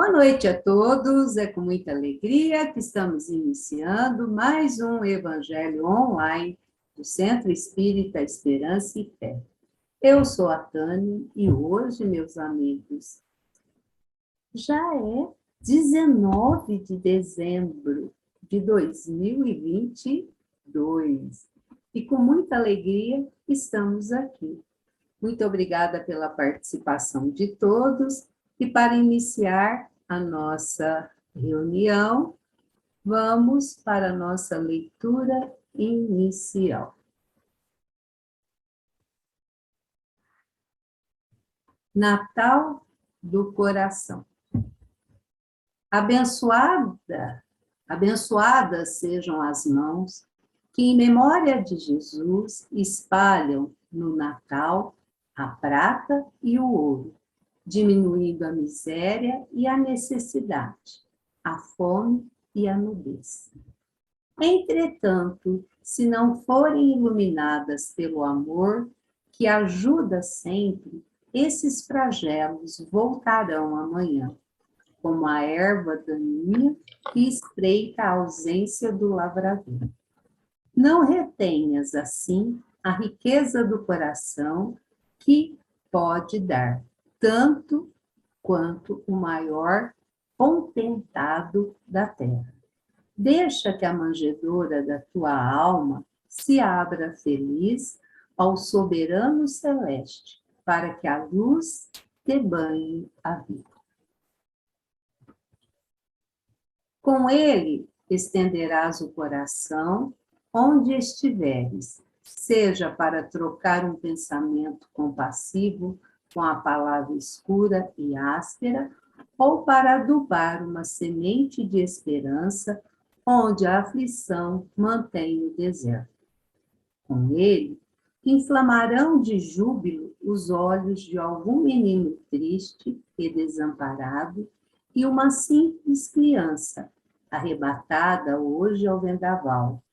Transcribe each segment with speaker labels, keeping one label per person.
Speaker 1: Boa noite a todos, é com muita alegria que estamos iniciando mais um Evangelho online do Centro Espírita Esperança e Fé. Eu sou a Tânia e hoje, meus amigos, já é 19 de dezembro de 2022 e com muita alegria estamos aqui. Muito obrigada pela participação de todos. E para iniciar a nossa reunião, vamos para a nossa leitura inicial. Natal do Coração. Abençoadas sejam as mãos que, em memória de Jesus, espalham no Natal a prata e o ouro, diminuindo a miséria e a necessidade, a fome e a nudez. Entretanto, se não forem iluminadas pelo amor, que ajuda sempre, esses flagelos voltarão amanhã, como a erva daninha que espreita a ausência do lavrador. Não retenhas, assim, a riqueza do coração que pode dar tanto quanto o maior contentado da terra. Deixa que a manjedoura da tua alma se abra feliz ao soberano celeste, para que a luz te banhe a vida. Com ele estenderás o coração onde estiveres, seja para trocar um pensamento compassivo com a palavra escura e áspera, ou para adubar uma semente de esperança, onde a aflição mantém o deserto. Com ele, inflamarão de júbilo os olhos de algum menino triste e desamparado, e uma simples criança, arrebatada hoje ao vendaval.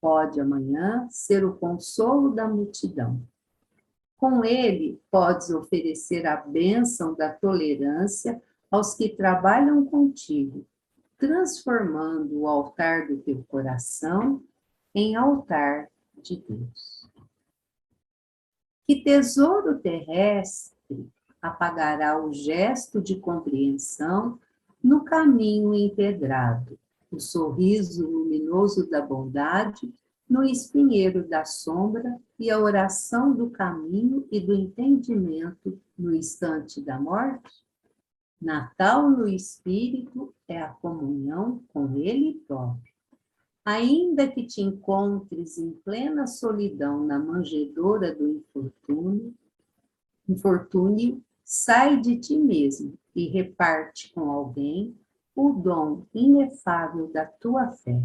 Speaker 1: Pode amanhã ser o consolo da multidão. Com ele, podes oferecer a bênção da tolerância aos que trabalham contigo, transformando o altar do teu coração em altar de Deus. Que tesouro terrestre apagará o gesto de compreensão no caminho empedrado, o sorriso luminoso da bondade no espinheiro da sombra e a oração do caminho e do entendimento no instante da morte? Natal no Espírito é a comunhão com Ele próprio. Ainda que te encontres em plena solidão na manjedoura do infortúnio, sai de ti mesmo e reparte com alguém o dom inefável da tua fé.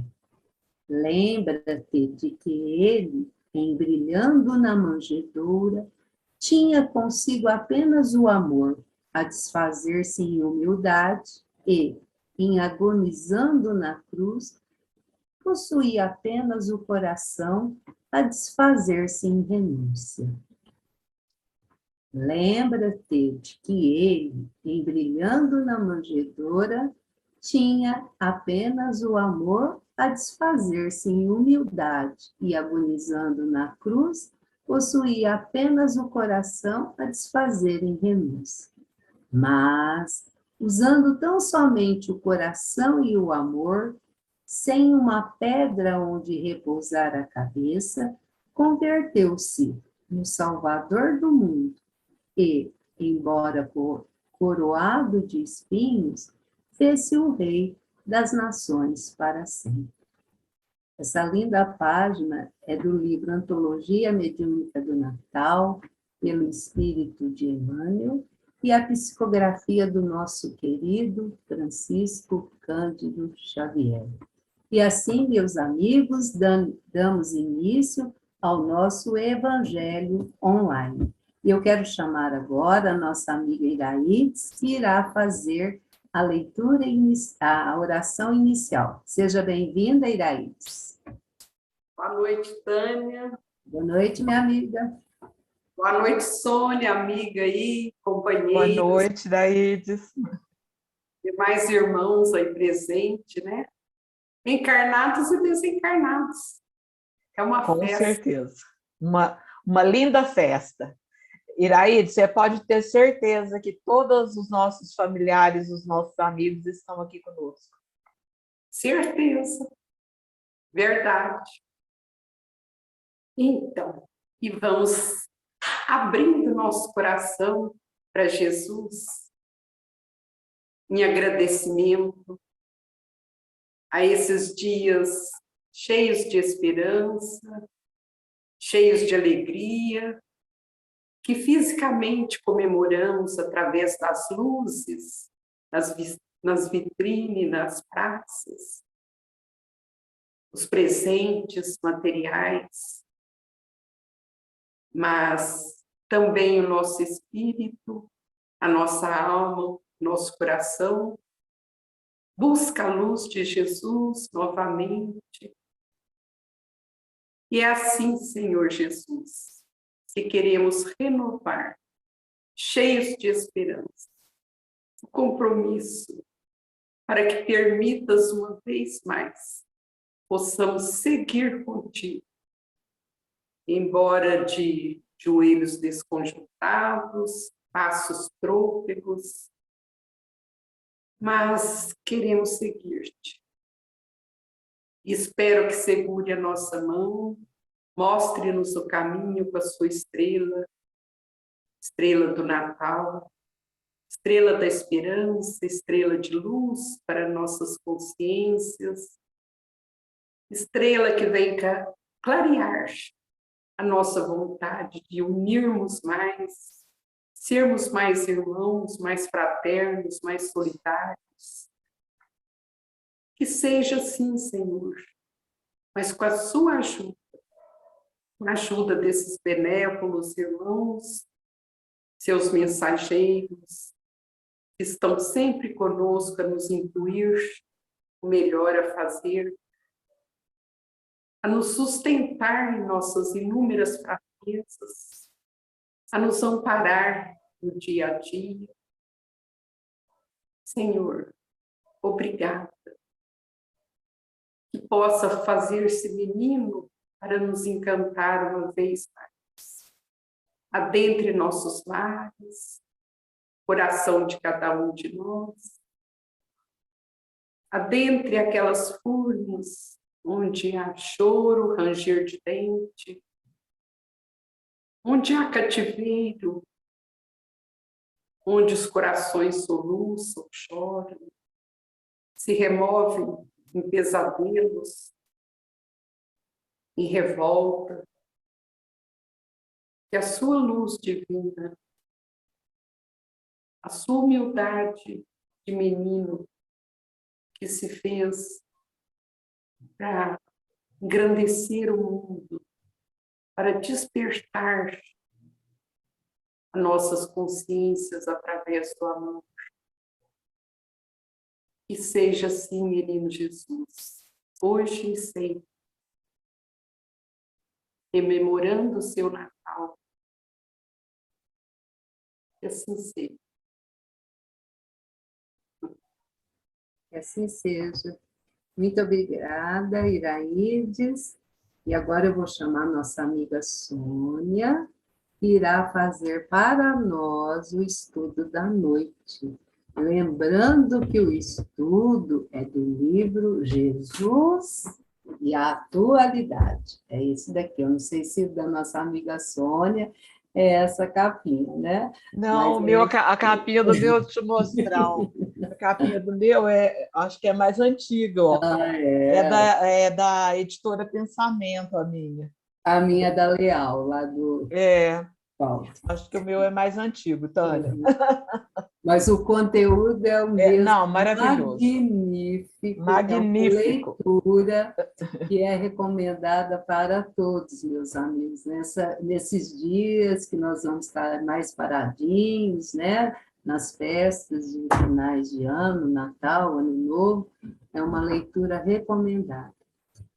Speaker 1: Lembra-te de que ele, brilhando na manjedoura, tinha consigo apenas o amor, a desfazer-se em humildade e, em agonizando na cruz, possuía apenas o coração a desfazer-se em renúncia. Lembra-te de que ele, brilhando na manjedoura, tinha apenas o amor a desfazer-se em humildade e, agonizando na cruz, possuía apenas o coração a desfazer em renúncia. Mas, usando tão somente o coração e o amor, sem uma pedra onde repousar a cabeça, converteu-se no Salvador do mundo e, embora coroado de espinhos, fez-se o Rei das Nações para sempre. Essa linda página é do livro Antologia Mediúnica do Natal, pelo Espírito de Emmanuel, e a psicografia do nosso querido Francisco Cândido Xavier. E assim, meus amigos, damos início ao nosso Evangelho online. E eu quero chamar agora a nossa amiga Iraídes, que irá fazer a leitura, a oração inicial. Seja bem-vinda, Iraídes.
Speaker 2: Boa noite, Tânia.
Speaker 1: Boa noite, minha amiga.
Speaker 2: Boa noite, Sônia, amiga aí, companheira.
Speaker 3: Boa noite, Iraídes.
Speaker 2: demais irmãos aí presentes, né? Encarnados e desencarnados. É uma
Speaker 3: Com
Speaker 2: festa.
Speaker 3: certeza. Uma linda festa. Iraíde, você pode ter certeza que todos os nossos familiares, os nossos amigos estão aqui conosco.
Speaker 2: Certeza. Verdade. Então, e vamos abrindo nosso coração para Jesus em agradecimento a esses dias cheios de esperança, cheios de alegria, que fisicamente comemoramos através das luzes, nas vitrines, nas praças, os presentes materiais, mas também o nosso espírito, a nossa alma, nosso coração, busca a luz de Jesus novamente. E é assim, Senhor Jesus, que queremos renovar, cheios de esperança, o compromisso para que permitas uma vez mais possamos seguir contigo, embora de joelhos desconjuntados, passos trôpegos, mas queremos seguir-te. Espero que segure a nossa mão, mostre-nos o caminho com a sua estrela, estrela do Natal, estrela da esperança, estrela de luz para nossas consciências, estrela que vem clarear a nossa vontade de unirmos mais, sermos mais irmãos, mais fraternos, mais solidários. Que seja assim, Senhor, mas com a sua ajuda, com a ajuda desses benévolos irmãos, seus mensageiros, que estão sempre conosco a nos intuir o melhor a fazer, a nos sustentar em nossas inúmeras fraquezas, a nos amparar no dia a dia. Senhor, obrigada. Que possa fazer-se menino para nos encantar uma vez mais. Adentre nossos lares, coração de cada um de nós. Adentre aquelas furnas onde há choro, ranger de dente, onde há cativeiro, onde os corações soluçam, choram, se removem em pesadelos, em revolta. Que a sua luz divina, a sua humildade de menino que se fez para engrandecer o mundo, para despertar as nossas consciências através do amor. Que seja assim, menino Jesus, hoje e sempre, rememorando o seu Natal. Que assim seja.
Speaker 1: Que assim seja. Muito obrigada, Iraídes. E agora eu vou chamar nossa amiga Sônia, que irá fazer para nós o estudo da noite. Lembrando que o estudo é do livro Jesus e a Atualidade. É esse daqui. Eu não sei se da nossa amiga Sônia é essa capinha, né?
Speaker 3: Não, a capinha do meu, deixa eu mostrar. A capinha do meu acho que é mais antiga, ó. É da editora Pensamento, a minha.
Speaker 1: A minha é da Leal, lá do Paulo.
Speaker 3: Acho que o meu é mais antigo, Tânia.
Speaker 1: Mas o conteúdo é o mesmo.
Speaker 3: Não, maravilhoso.
Speaker 1: Magnífico. É uma leitura que é recomendada para todos, meus amigos. Nesses dias que nós vamos estar mais paradinhos, né? Nas festas de finais de ano, Natal, Ano Novo, é uma leitura recomendada.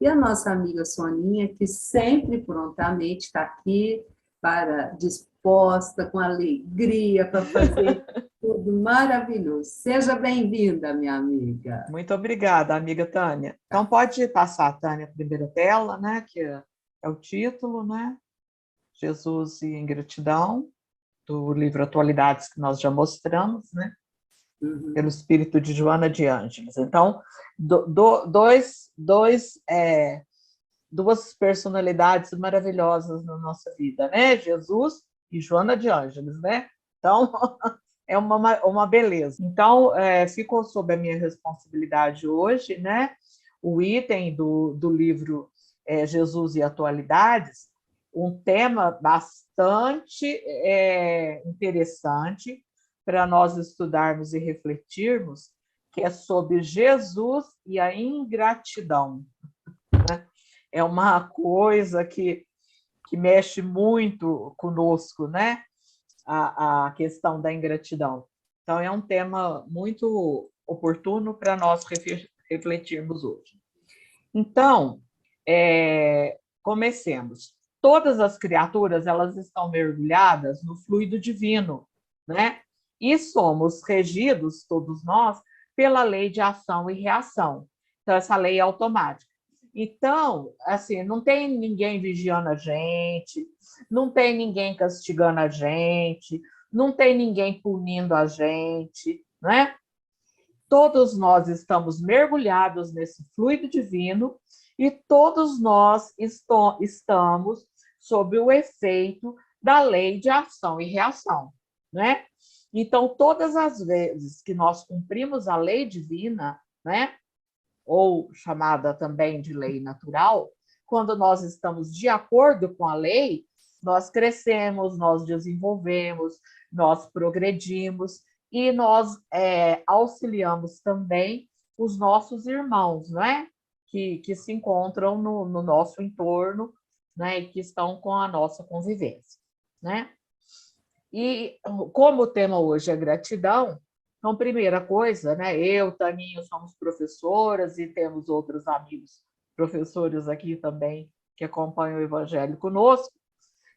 Speaker 1: E a nossa amiga Soninha, que sempre prontamente está aqui para disposta, com alegria para fazer tudo maravilhoso. Seja bem-vinda, minha amiga.
Speaker 3: Muito obrigada, amiga Tânia. Então, pode passar, Tânia, a primeira tela, né, que é o título, né? Jesus e Ingratidão, do livro Atualidades, que nós já mostramos, né? Pelo espírito de Joana de Ângeles. Então, duas personalidades maravilhosas na nossa vida, né? Jesus e Joana de Ângeles, né? Então, é uma beleza. Então, ficou sob a minha responsabilidade hoje, né? O item do livro Jesus e Atualidades, um tema bastante interessante para nós estudarmos e refletirmos, que é sobre Jesus e a ingratidão. Né? É uma coisa que mexe muito conosco, né? A questão da ingratidão. Então, é um tema muito oportuno para nós refletirmos hoje. Então, comecemos. Todas as criaturas, elas estão mergulhadas no fluido divino, né? E somos regidos, todos nós, pela lei de ação e reação. Então, essa lei é automática. Então, assim, não tem ninguém vigiando a gente, não tem ninguém castigando a gente, não tem ninguém punindo a gente, né? Todos nós estamos mergulhados nesse fluido divino e todos nós estamos sob o efeito da lei de ação e reação, né? Então, todas as vezes que nós cumprimos a lei divina, né, ou chamada também de lei natural, quando nós estamos de acordo com a lei, nós crescemos, nós desenvolvemos, nós progredimos e nós auxiliamos também os nossos irmãos, né, que se encontram no nosso entorno, né, e que estão com a nossa convivência, né? E como o tema hoje é gratidão, então, primeira coisa, né? Eu, Taninha, somos professoras e temos outros amigos professores aqui também que acompanham o Evangelho conosco.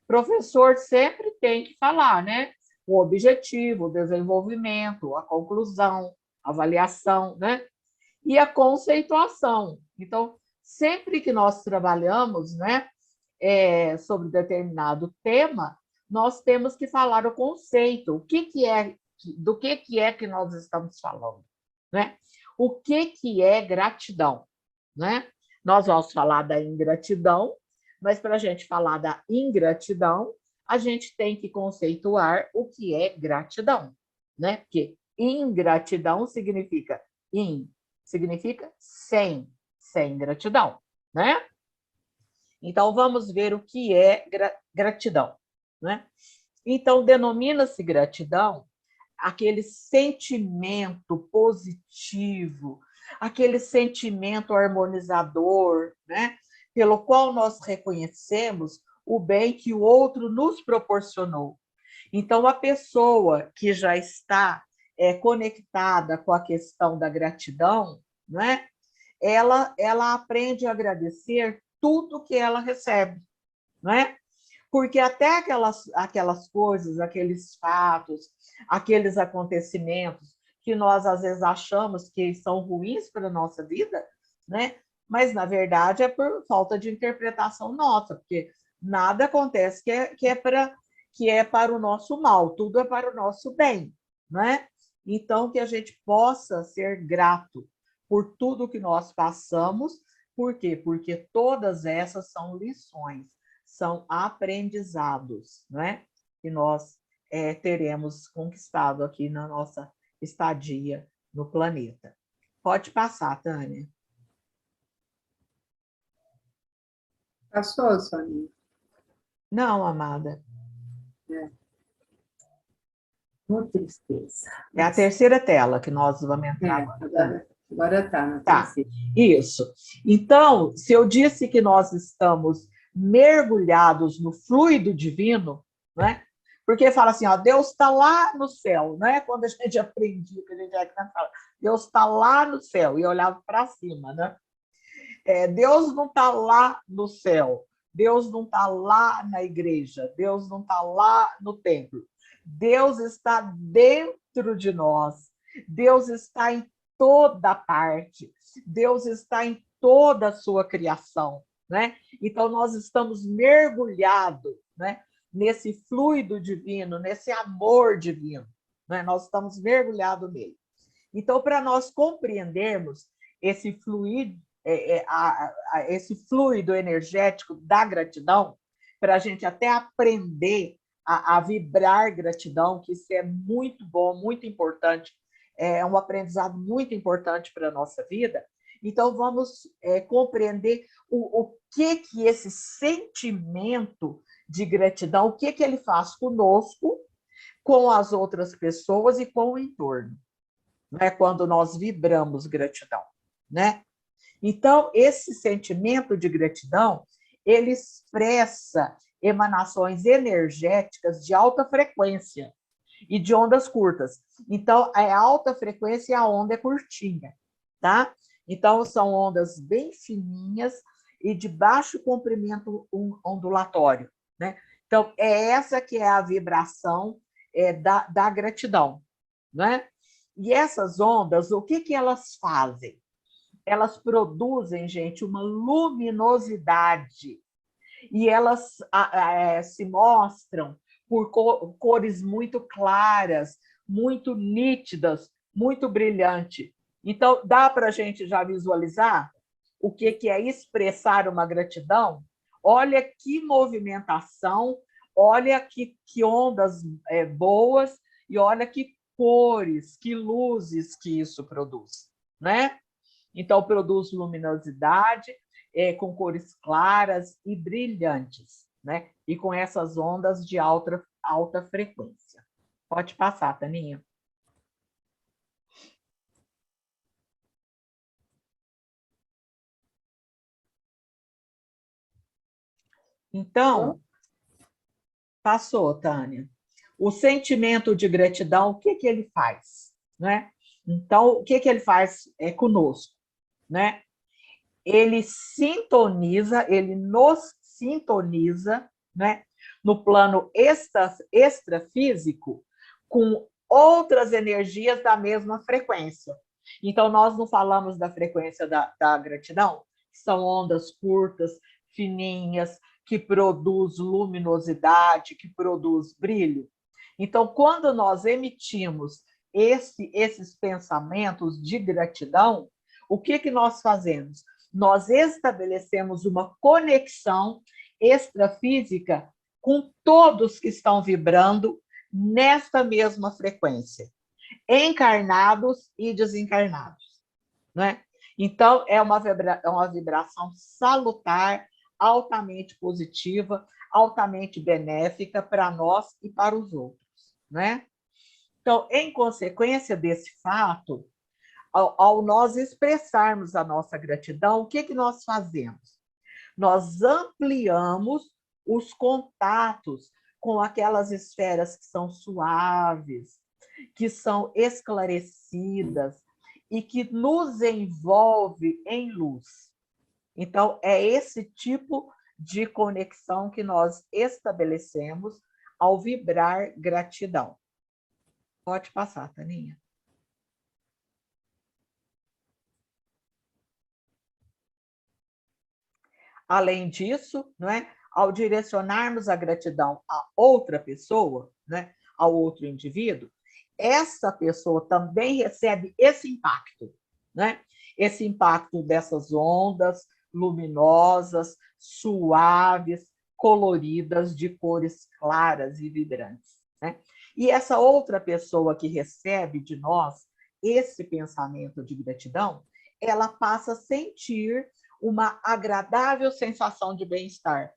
Speaker 3: Professor sempre tem que falar, né? O objetivo, o desenvolvimento, a conclusão, a avaliação, né? E a conceituação. Então, sempre que nós trabalhamos, né, sobre determinado tema, nós temos que falar o conceito, o que é, do que é que nós estamos falando, né? O que é gratidão, né? Nós vamos falar da ingratidão, mas para a gente falar da ingratidão, a gente tem que conceituar o que é gratidão, né? Porque ingratidão significa sem gratidão, né? Então, vamos ver o que é gratidão, né? Então, denomina-se gratidão aquele sentimento positivo, aquele sentimento harmonizador, né? Pelo qual nós reconhecemos o bem que o outro nos proporcionou. Então, a pessoa que já está conectada com a questão da gratidão, né? Ela aprende a agradecer tudo que ela recebe, né? Porque até aquelas coisas, aqueles fatos, aqueles acontecimentos que nós às vezes achamos que são ruins para a nossa vida, né? Mas na verdade é por falta de interpretação nossa, porque nada acontece que é para o nosso mal, tudo é para o nosso bem, né? Então que a gente possa ser grato por tudo que nós passamos. Por quê? Porque todas essas são lições, são aprendizados, né? Que nós teremos conquistado aqui na nossa estadia no planeta. Pode passar, Tânia.
Speaker 1: Passou, Soninha?
Speaker 3: Não, amada.
Speaker 1: Uma tristeza.
Speaker 3: É a terceira tela que nós vamos entrar agora.
Speaker 1: Agora está na terceira.
Speaker 3: Isso. Então, se eu disse que nós estamos mergulhados no fluido divino, né? Porque fala assim, ó, Deus está lá no céu, né? Quando a gente aprendia, que a gente fala, Deus está lá no céu, e olhava para cima, né? Deus não está lá no céu, Deus não está lá na igreja, Deus não está lá no templo. Deus está dentro de nós. Deus está em toda parte. Deus está em toda a sua criação, né? Então nós estamos mergulhados, né, nesse fluido divino, nesse amor divino, né? Nós estamos mergulhados nele. Então, para nós compreendermos esse fluido, esse fluido energético da gratidão, para a gente até aprender a vibrar gratidão, que isso é muito bom, muito importante, é um aprendizado muito importante para a nossa vida. Então, vamos compreender o que esse sentimento de gratidão, o que ele faz conosco, com as outras pessoas e com o entorno, né? Quando nós vibramos gratidão, né? Então, esse sentimento de gratidão, ele expressa emanações energéticas de alta frequência e de ondas curtas. Então, a alta frequência e a onda é curtinha, tá? Então, são ondas bem fininhas e de baixo comprimento ondulatório, né? Então, é essa que é a vibração da gratidão, né? E essas ondas, o que elas fazem? Elas produzem, gente, uma luminosidade e elas se mostram por cores muito claras, muito nítidas, muito brilhantes. Então, dá para a gente já visualizar o que é expressar uma gratidão? Olha que movimentação, olha que ondas boas e olha que cores, que luzes que isso produz, né? Então, produz luminosidade com cores claras e brilhantes, né? E com essas ondas de alta frequência. Pode passar, Taninha. Então, passou, Tânia. O sentimento de gratidão, o que ele faz, né? Então, o que ele faz conosco, né? Ele sintoniza, ele nos sintoniza, né, no plano extrafísico com outras energias da mesma frequência. Então, nós não falamos da frequência da gratidão, que são ondas curtas, fininhas, que produz luminosidade, que produz brilho. Então, quando nós emitimos esses pensamentos de gratidão, o que nós fazemos? Nós estabelecemos uma conexão extrafísica com todos que estão vibrando nesta mesma frequência, encarnados e desencarnados, né? Então, é uma vibração salutar, altamente positiva, altamente benéfica para nós e para os outros, né? Então, em consequência desse fato, ao nós expressarmos a nossa gratidão, o que nós fazemos? Nós ampliamos os contatos com aquelas esferas que são suaves, que são esclarecidas e que nos envolve em luz. Então, é esse tipo de conexão que nós estabelecemos ao vibrar gratidão. Pode passar, Taninha. Além disso, né, ao direcionarmos a gratidão a outra pessoa, né, ao outro indivíduo, essa pessoa também recebe esse impacto, né? Esse impacto dessas ondas luminosas, suaves, coloridas, de cores claras e vibrantes, né? E essa outra pessoa que recebe de nós esse pensamento de gratidão, ela passa a sentir uma agradável sensação de bem-estar.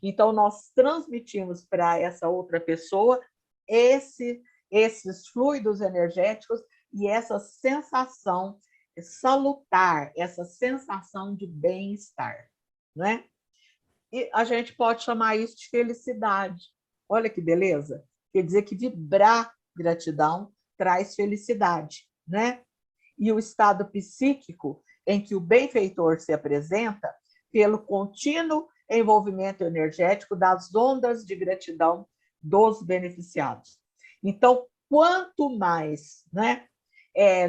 Speaker 3: Então, nós transmitimos para essa outra pessoa esses fluidos energéticos e essa sensação salutar, essa sensação de bem-estar, né? E a gente pode chamar isso de felicidade. Olha que beleza! Quer dizer que vibrar gratidão traz felicidade, né? E o estado psíquico em que o benfeitor se apresenta, pelo contínuo envolvimento energético das ondas de gratidão dos beneficiados. Então, quanto mais, né,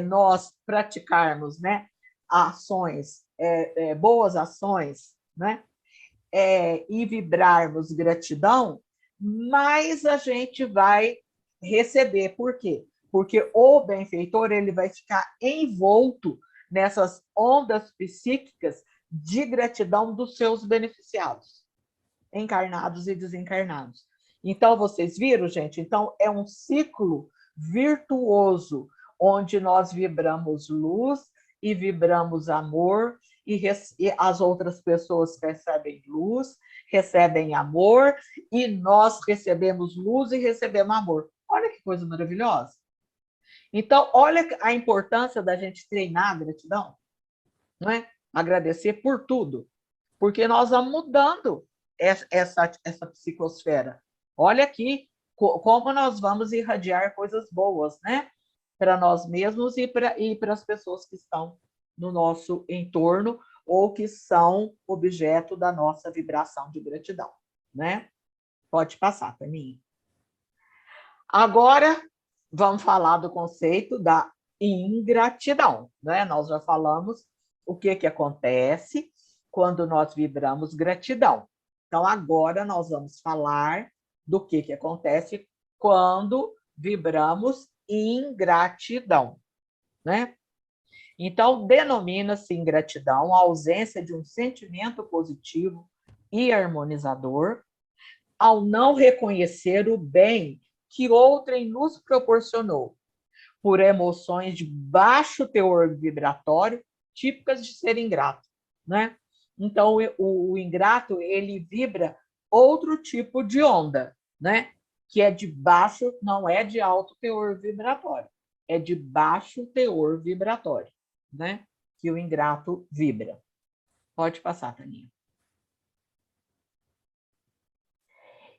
Speaker 3: nós praticarmos, né, ações, boas ações, né, e vibrarmos gratidão, mais a gente vai receber. Por quê? Porque o benfeitor ele vai ficar envolto nessas ondas psíquicas de gratidão dos seus beneficiados, encarnados e desencarnados. Então, vocês viram, gente? Então, é um ciclo virtuoso, onde nós vibramos luz e vibramos amor, e as outras pessoas recebem luz, recebem amor, e nós recebemos luz e recebemos amor. Olha que coisa maravilhosa. Então, olha a importância da gente treinar a gratidão, não é? Agradecer por tudo, porque nós vamos mudando essa psicosfera. Olha aqui como nós vamos irradiar coisas boas, né? Para nós mesmos e para as pessoas que estão no nosso entorno ou que são objeto da nossa vibração de gratidão, né? Pode passar, Taninha. Agora, vamos falar do conceito da ingratidão, né? Nós já falamos o que acontece quando nós vibramos gratidão. Então, agora nós vamos falar do que acontece quando vibramos ingratidão, né? Então, denomina-se ingratidão a ausência de um sentimento positivo e harmonizador ao não reconhecer o bem que outrem nos proporcionou, por emoções de baixo teor vibratório, típicas de ser ingrato, né? Então, o ingrato, ele vibra outro tipo de onda, né? Que é de baixo, não é de alto teor vibratório, é de baixo teor vibratório, né? Que o ingrato vibra. Pode passar, Taninha.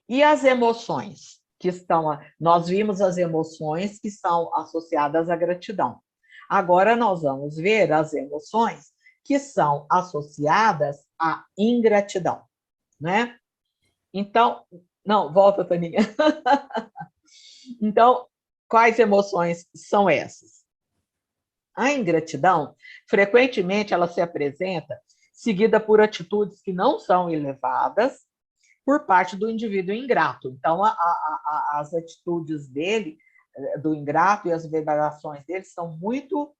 Speaker 3: E as emoções que estão... Nós vimos as emoções que são associadas à gratidão. Agora nós vamos ver as emoções que são associadas à ingratidão, né? Então, não, volta, Taninha. Então, quais emoções são essas? A ingratidão, frequentemente, ela se apresenta seguida por atitudes que não são elevadas por parte do indivíduo ingrato. Então, as atitudes dele, do ingrato, e as vibrações dele são muito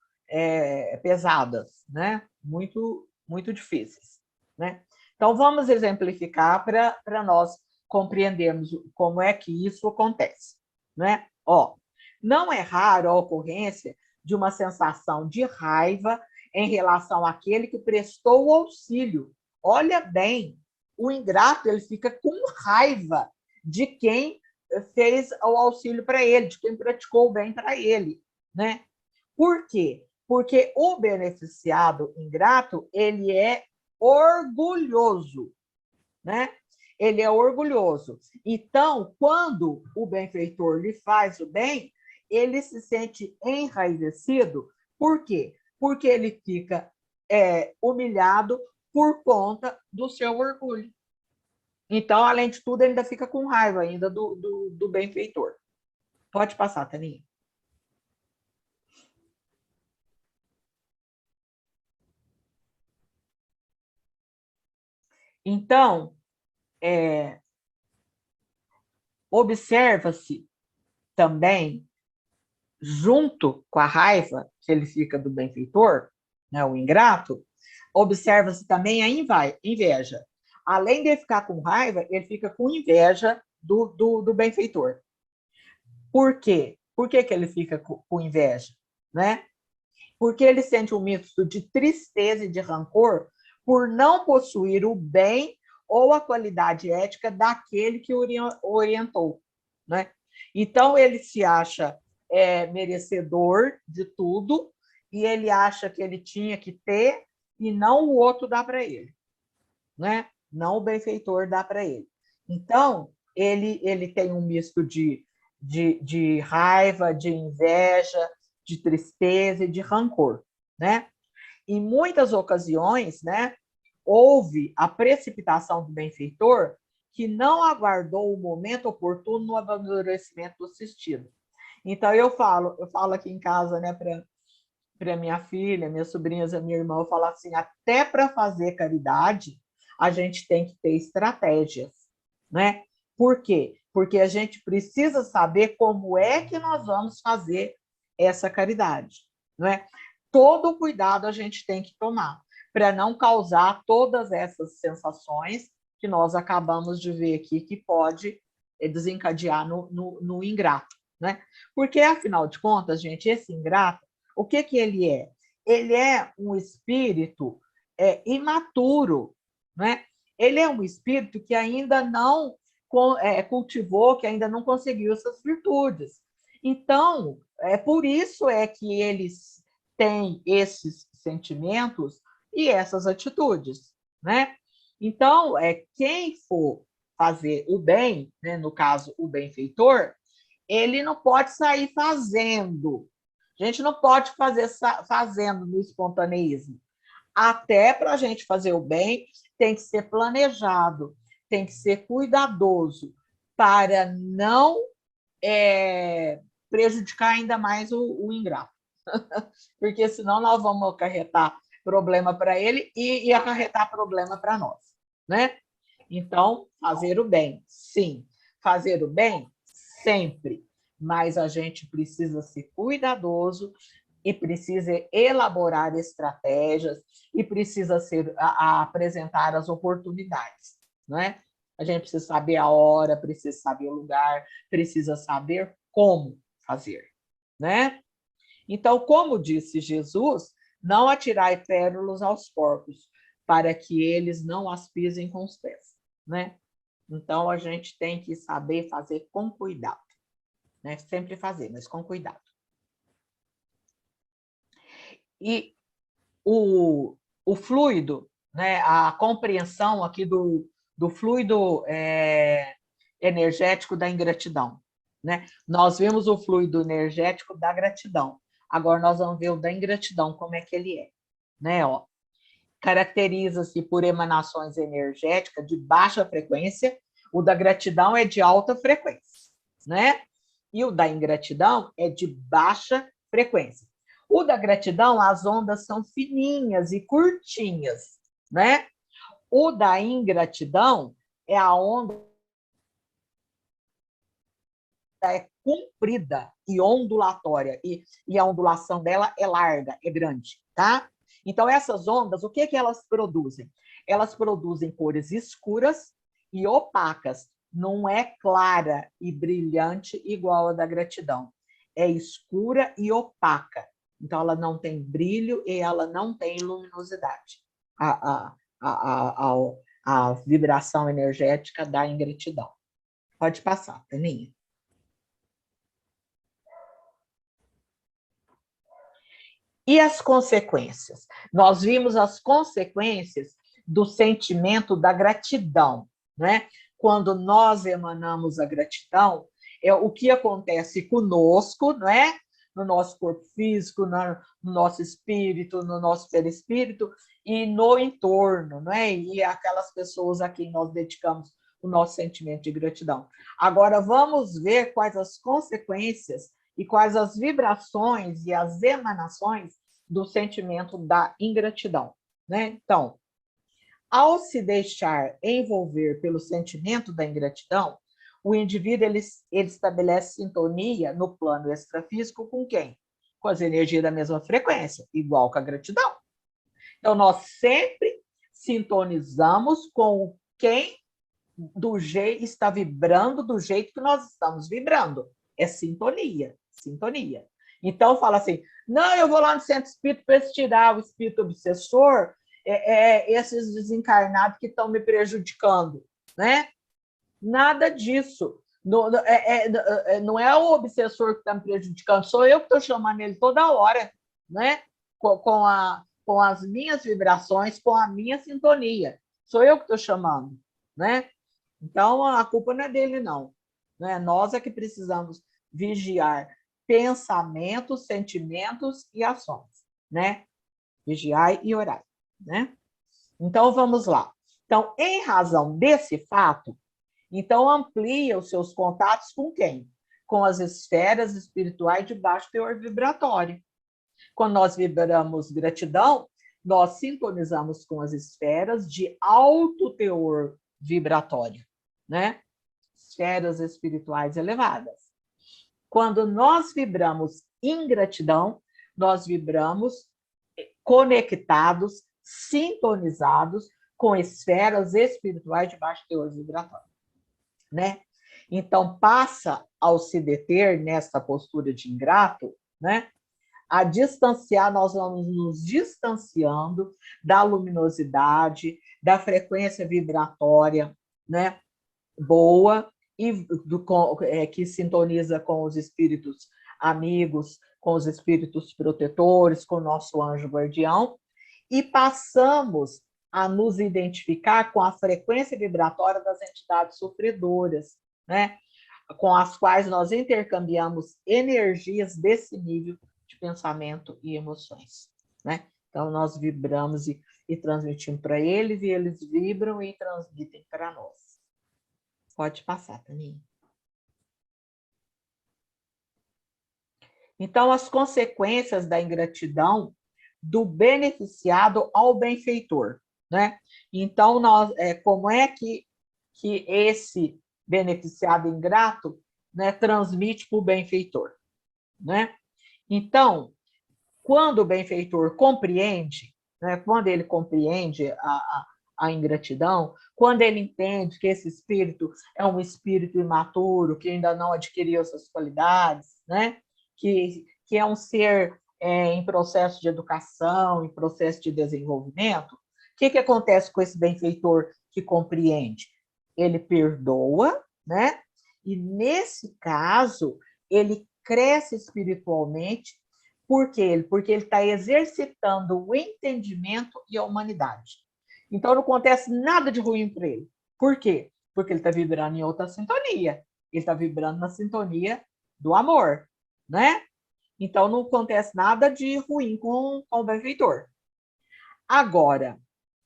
Speaker 3: pesadas, né? Muito difíceis, né? Então, vamos exemplificar para nós compreendermos como é que isso acontece, né? Ó, não é raro a ocorrência de uma sensação de raiva em relação àquele que prestou o auxílio. Olha bem, o ingrato ele fica com raiva de quem fez o auxílio para ele, de quem praticou o bem para ele, né? Por quê? Porque o beneficiado ingrato, ele é orgulhoso, né? Ele é orgulhoso. Então, quando o benfeitor lhe faz o bem, ele se sente enraivecido. Por quê? Porque ele fica humilhado por conta do seu orgulho. Então, além de tudo, ele ainda fica com raiva ainda do benfeitor. Pode passar, Taninha. Então, observa-se também, junto com a raiva que ele fica do benfeitor, né, o ingrato, observa-se também a inveja. Além de ficar com raiva, ele fica com inveja do benfeitor. Por quê? Por que ele fica com inveja? Né? Porque ele sente um misto de tristeza e de rancor por não possuir o bem ou a qualidade ética daquele que o orientou. Né? Então, ele se acha merecedor de tudo e ele acha que ele tinha que ter e não o outro dá para ele. Né? Não o benfeitor dá para ele. Então, ele tem um misto de raiva, de inveja, de tristeza e de rancor, né? Em muitas ocasiões, né, houve a precipitação do benfeitor que não aguardou o momento oportuno no amadurecimento do assistido. Então, eu falo aqui em casa, né, para minha filha, minhas sobrinhas, a minha irmã, eu falo assim, até para fazer caridade, a gente tem que ter estratégias, né? Por quê? Porque a gente precisa saber como é que nós vamos fazer essa caridade, não é? Todo cuidado a gente tem que tomar para não causar todas essas sensações que nós acabamos de ver aqui, que pode desencadear no ingrato, né? Porque, afinal de contas, gente, esse ingrato, o que ele é? Ele é um espírito imaturo, né? Ele é um espírito que ainda não cultivou, que ainda não conseguiu essas virtudes. Então, por isso é que eles têm esses sentimentos e essas atitudes, né? Então, quem for fazer o bem, né, no caso, o benfeitor, ele não pode sair fazendo. A gente não pode fazer fazendo no espontaneísmo. Até para a gente fazer o bem, tem que ser planejado, tem que ser cuidadoso, para não prejudicar ainda mais o ingrato. Porque senão nós vamos acarretar problema para ele e acarretar problema para nós, né? Então, fazer o bem, sim. Fazer o bem, sempre. Mas a gente precisa ser cuidadoso e precisa elaborar estratégias e precisa apresentar as oportunidades, né? A gente precisa saber a hora, precisa saber o lugar, precisa saber como fazer, né? Então, como disse Jesus, não atirai pérolas aos porcos, para que eles não as pisem com os pés, né? Então, a gente tem que saber fazer com cuidado, né? Sempre fazer, mas com cuidado. E o fluido, né? A compreensão aqui do fluido energético da ingratidão, né? Nós vimos o fluido energético da gratidão. Agora nós vamos ver o da ingratidão, como é que ele é, né? Ó, caracteriza-se por emanações energéticas de baixa frequência, o da gratidão é de alta frequência, né? E o da ingratidão é de baixa frequência. O da gratidão, as ondas são fininhas e curtinhas, né? O da ingratidão é a onda comprida e ondulatória, e a ondulação dela é larga, é grande, tá? Então, essas ondas, o que elas produzem? Elas produzem cores escuras e opacas, não é clara e brilhante igual a da gratidão, é escura e opaca, então ela não tem brilho e ela não tem luminosidade, a vibração energética da ingratidão. Pode passar, Taninha. E as consequências? Nós vimos as consequências do sentimento da gratidão, né? Quando nós emanamos a gratidão, é o que acontece conosco, não é? No nosso corpo físico, no nosso espírito, no nosso perispírito e no entorno, não é? E aquelas pessoas a quem nós dedicamos o nosso sentimento de gratidão. Agora, vamos ver quais as consequências e quais as vibrações e as emanações do sentimento da ingratidão, né? Então, ao se deixar envolver pelo sentimento da ingratidão, o indivíduo ele estabelece sintonia no plano extrafísico com quem? Com as energias da mesma frequência, igual com a gratidão. Então, nós sempre sintonizamos com quem está vibrando do jeito que nós estamos vibrando. É sintonia, sintonia. Então, fala assim, não, eu vou lá no centro espírita para tirar o espírito obsessor, esses desencarnados que estão me prejudicando, né? Nada disso. Não é o obsessor que está me prejudicando, sou eu que estou chamando ele toda hora, né? Com as minhas vibrações, com a minha sintonia. Sou eu que estou chamando, né? Então, a culpa não é dele, não. Nós é que precisamos vigiar pensamentos, sentimentos e ações, né? Vigiar e orar, né? Então, vamos lá. Então, em razão desse fato, então amplia os seus contatos com quem? Com as esferas espirituais de baixo teor vibratório. Quando nós vibramos gratidão, nós sintonizamos com as esferas de alto teor vibratório, né? Esferas espirituais elevadas. Quando nós vibramos ingratidão, nós vibramos conectados, sintonizados com esferas espirituais de baixo teor vibratório, né? Então, passa ao se deter nessa postura de ingrato, né? A distanciar, nós vamos nos distanciando da luminosidade, da frequência vibratória, né? Boa, e que sintoniza com os espíritos amigos, com os espíritos protetores, com o nosso anjo guardião, e passamos a nos identificar com a frequência vibratória das entidades sofredoras, né? Com as quais nós intercambiamos energias desse nível de pensamento e emoções, né? Então, nós vibramos e transmitimos para eles, e eles vibram e transmitem para nós. Pode passar, Taninha. Então, as consequências da ingratidão do beneficiado ao benfeitor, né? Então, como é que esse beneficiado ingrato, né, transmite para o benfeitor, né? Então, quando o benfeitor compreende, né, quando ele compreende a ingratidão, quando ele entende que esse espírito é um espírito imaturo, que ainda não adquiriu essas qualidades, né, que é um ser em processo de educação, em processo de desenvolvimento, o que acontece com esse benfeitor que compreende? Ele perdoa, né? E nesse caso, ele cresce espiritualmente. Por quê? Porque ele está exercitando o entendimento e a humanidade. Então, não acontece nada de ruim para ele. Por quê? Porque ele está vibrando em outra sintonia. Ele está vibrando na sintonia do amor, né? Então, não acontece nada de ruim com o benfeitor. Agora,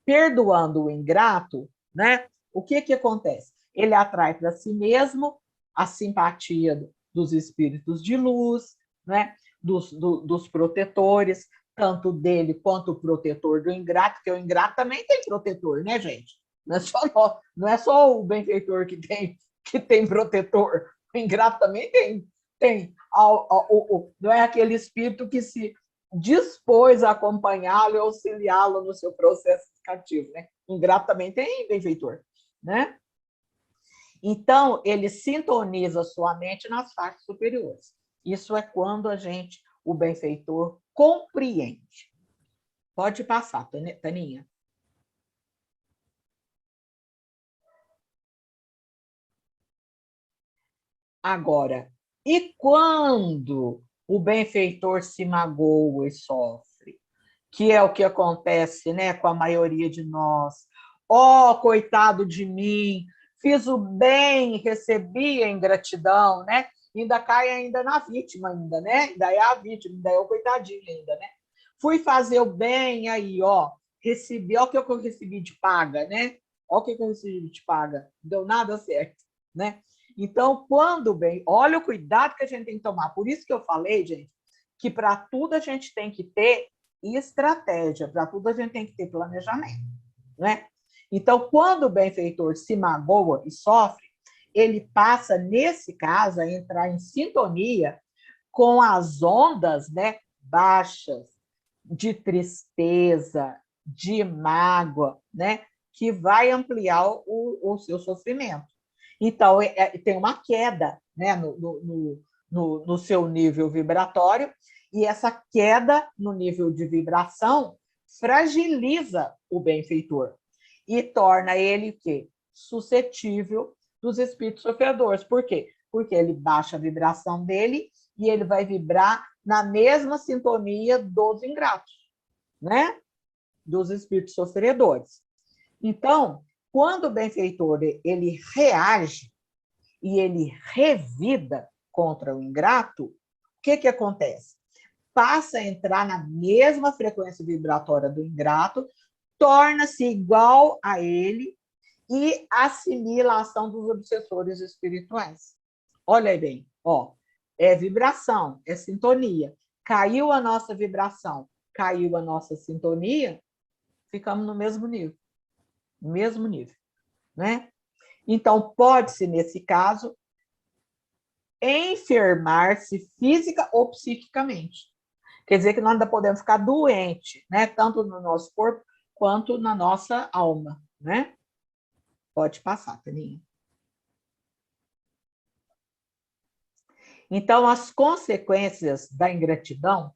Speaker 3: perdoando o ingrato, né? O que acontece? Ele atrai para si mesmo a simpatia dos espíritos de luz, né? Dos protetores, tanto dele quanto o protetor do ingrato, porque o ingrato também tem protetor, né, gente? Não é só o benfeitor que tem protetor, o ingrato também tem. Não é aquele espírito que se dispôs a acompanhá-lo e auxiliá-lo no seu processo educativo, né? O ingrato também tem benfeitor, né? Então, ele sintoniza sua mente nas faixas superiores. Isso é quando o benfeitor compreende. Pode passar, Taninha. Agora, e quando o benfeitor se magoa e sofre? Que é o que acontece, né, com a maioria de nós. Coitado de mim, fiz o bem, recebi a ingratidão, né? Ainda cai ainda na vítima, ainda, né? Ainda é a vítima, ainda é o coitadinho ainda, né? Fui fazer o bem, aí, recebi, o que eu recebi de paga, né? O que eu recebi de paga, não deu nada certo, né? Então, quando bem, olha o cuidado que a gente tem que tomar. Por isso que eu falei, gente, que para tudo a gente tem que ter estratégia, para tudo a gente tem que ter planejamento, né? Então, quando o benfeitor se magoa e sofre, ele passa, nesse caso, a entrar em sintonia com as ondas, né, baixas de tristeza, de mágoa, né, que vai ampliar o seu sofrimento. Então, tem uma queda, né, no seu nível vibratório, e essa queda no nível de vibração fragiliza o benfeitor e torna ele o quê? Suscetível dos espíritos sofredores. Por quê? Porque ele baixa a vibração dele e ele vai vibrar na mesma sintonia dos ingratos, né? Dos espíritos sofredores. Então, quando o benfeitor ele reage e ele revida contra o ingrato, o que acontece? Passa a entrar na mesma frequência vibratória do ingrato, torna-se igual a ele e assimila a ação dos obsessores espirituais. Olha aí bem, ó, é vibração, é sintonia. Caiu a nossa vibração, caiu a nossa sintonia, ficamos no mesmo nível, né? Então, pode-se, nesse caso, enfermar-se física ou psiquicamente. Quer dizer que nós ainda podemos ficar doentes, né? Tanto no nosso corpo quanto na nossa alma, né? Pode passar, Taninha. Então, as consequências da ingratidão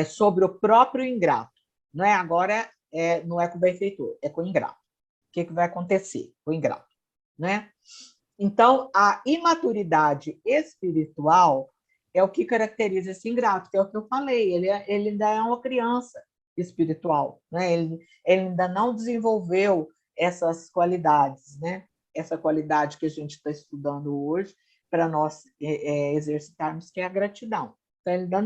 Speaker 3: sobre o próprio ingrato, não é? Agora não é com o benfeitor, é com o ingrato. O que vai acontecer com o ingrato, né? Então, a imaturidade espiritual é o que caracteriza esse ingrato, que é o que eu falei, ele ainda é uma criança espiritual, né? Ele ainda não desenvolveu essas qualidades, né? Essa qualidade que a gente está estudando hoje para nós exercitarmos, que é a gratidão. Então, ele ainda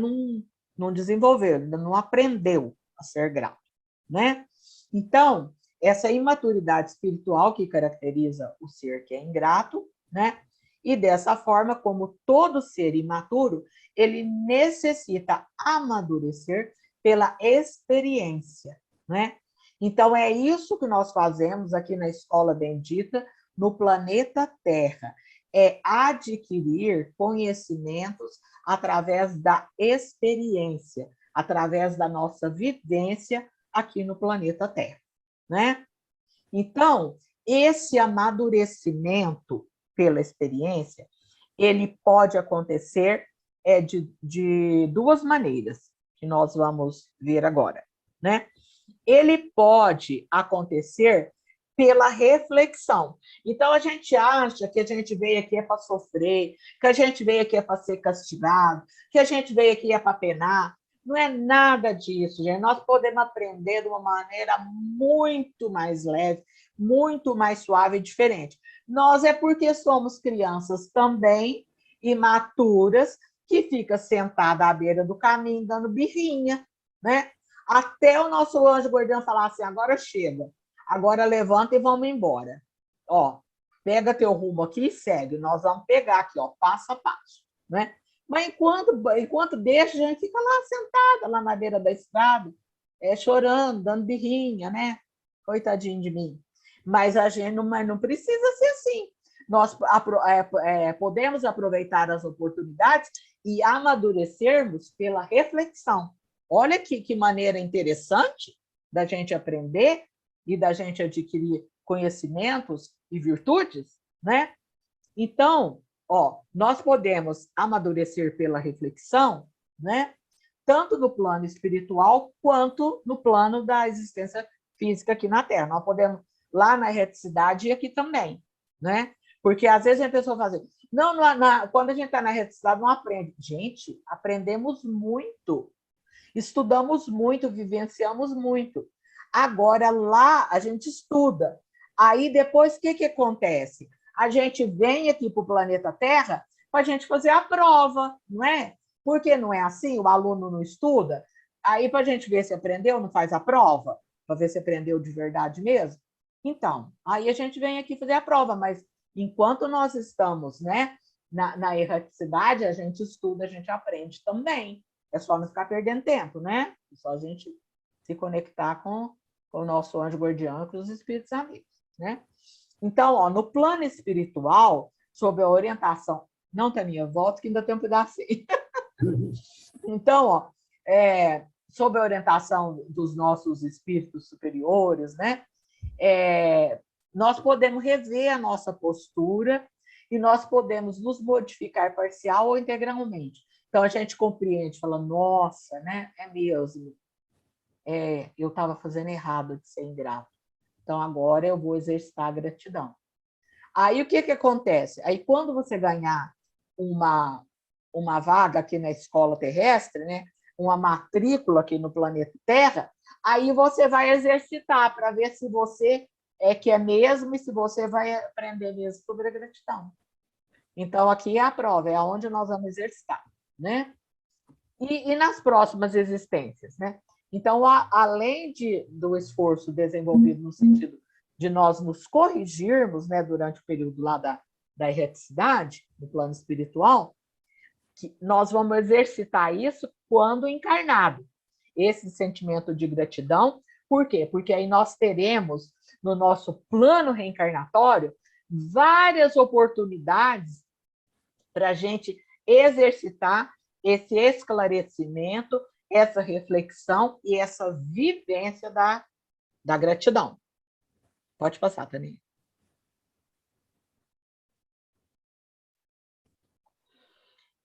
Speaker 3: não desenvolveu, ainda não aprendeu a ser grato, né? Então, essa imaturidade espiritual que caracteriza o ser que é ingrato, né? E dessa forma, como todo ser imaturo, ele necessita amadurecer pela experiência, né? Então, é isso que nós fazemos aqui na Escola Bendita, no planeta Terra, é adquirir conhecimentos através da experiência, através da nossa vivência aqui no planeta Terra, né? Então, esse amadurecimento pela experiência, ele pode acontecer de duas maneiras, que nós vamos ver agora, né? Ele pode acontecer pela reflexão. Então, a gente acha que a gente veio aqui para sofrer, que a gente veio aqui para ser castigado, que a gente veio aqui para penar. Não é nada disso, gente. Nós podemos aprender de uma maneira muito mais leve, muito mais suave e diferente. Nós é porque somos crianças também, imaturas, que fica sentada à beira do caminho dando birrinha, né? Até o nosso anjo guardião falar assim, agora chega, agora levanta e vamos embora. Ó, pega teu rumo aqui e segue. Nós vamos pegar aqui, ó, passo a passo, né? Mas enquanto deixa, a gente fica lá sentada, lá na beira da estrada, chorando, dando birrinha, né? Coitadinho de mim. Mas a gente não precisa ser assim. Nós podemos aproveitar as oportunidades e amadurecermos pela reflexão. Olha que maneira interessante da gente aprender e da gente adquirir conhecimentos e virtudes, né? Então, ó, nós podemos amadurecer pela reflexão, né? Tanto no plano espiritual quanto no plano da existência física aqui na Terra. Nós podemos lá na reticidade e aqui também, né? Porque às vezes a pessoa fala assim, não, quando a gente está na reticidade não aprende. Gente, aprendemos muito, estudamos muito, vivenciamos muito. Agora lá a gente estuda. Aí depois o que acontece? A gente vem aqui para o planeta Terra para a gente fazer a prova, não é? Porque não é assim, o aluno não estuda. Aí para a gente ver se aprendeu, não faz a prova, para ver se aprendeu de verdade mesmo. Então, aí a gente vem aqui fazer a prova, mas enquanto nós estamos, né, na erraticidade, a gente estuda, a gente aprende também. É só não ficar perdendo tempo, né? É só a gente se conectar com o nosso anjo guardião e com os espíritos amigos, né? Então, ó, no plano espiritual, sob a orientação, não tem minha volta, que ainda tem um pedacinho. Então, ó, sob a orientação dos nossos espíritos superiores, né? Nós podemos rever a nossa postura e nós podemos nos modificar parcial ou integralmente. Então, a gente compreende, fala, nossa, né? É mesmo. Eu estava fazendo errado de ser ingrato. Então, agora eu vou exercitar a gratidão. Aí, o que acontece? Aí, quando você ganhar uma vaga aqui na escola terrestre, né? Uma matrícula aqui no planeta Terra, aí você vai exercitar para ver se você que é mesmo e se você vai aprender mesmo sobre a gratidão. Então, aqui é a prova, é onde nós vamos exercitar, né? E nas próximas existências, né? Então, além do esforço desenvolvido no sentido de nós nos corrigirmos, né, durante o período lá da erreticidade, no plano espiritual, que nós vamos exercitar isso quando encarnado. Esse sentimento de gratidão, por quê? Porque aí nós teremos, no nosso plano reencarnatório, várias oportunidades para a gente exercitar esse esclarecimento, essa reflexão e essa vivência da gratidão. Pode passar, Tânia.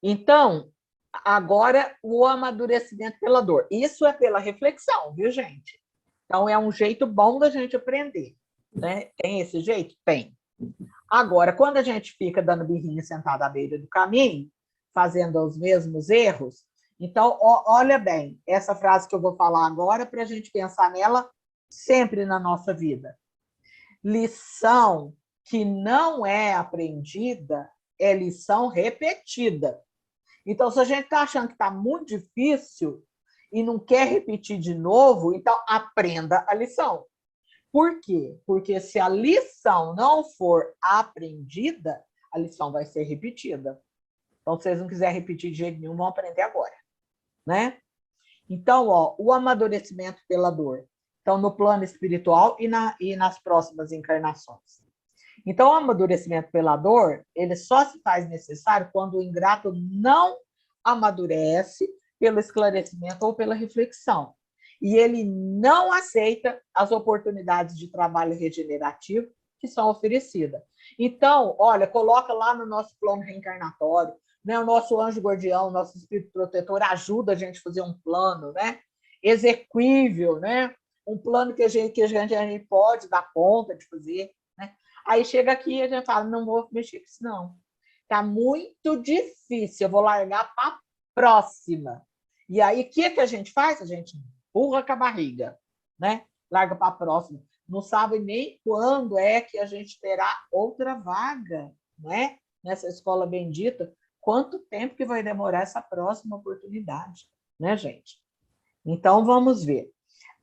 Speaker 3: Então, agora o amadurecimento pela dor. Isso é pela reflexão, viu, gente? Então, é um jeito bom da gente aprender. Né? Tem esse jeito? Tem. Agora, quando a gente fica dando birrinha sentado à beira do caminho, fazendo os mesmos erros, então, olha bem, essa frase que eu vou falar agora, para a gente pensar nela sempre na nossa vida. Lição que não é aprendida é lição repetida. Então, se a gente está achando que está muito difícil e não quer repetir de novo, então aprenda a lição. Por quê? Porque se a lição não for aprendida, a lição vai ser repetida. Então, se vocês não quiserem repetir de jeito nenhum, vão aprender agora. Né? Então, o amadurecimento pela dor. Então, no plano espiritual e nas próximas encarnações. Então, o amadurecimento pela dor, ele só se faz necessário quando o ingrato não amadurece pelo esclarecimento ou pela reflexão. E ele não aceita as oportunidades de trabalho regenerativo que são oferecidas. Então, olha, coloca lá no nosso plano reencarnatório, né? O nosso anjo guardião, o nosso espírito protetor ajuda a gente a fazer um plano, né? Exequível, né? Um plano que a gente pode dar conta de fazer. Né? Aí chega aqui e a gente fala, não vou mexer com isso, não. Está muito difícil, eu vou largar para a próxima. E aí, o que a gente faz? A gente empurra com a barriga, né? Larga para a próxima. Não sabe nem quando é que a gente terá outra vaga, né? Nessa escola bendita. Quanto tempo que vai demorar essa próxima oportunidade, né, gente? Então, vamos ver.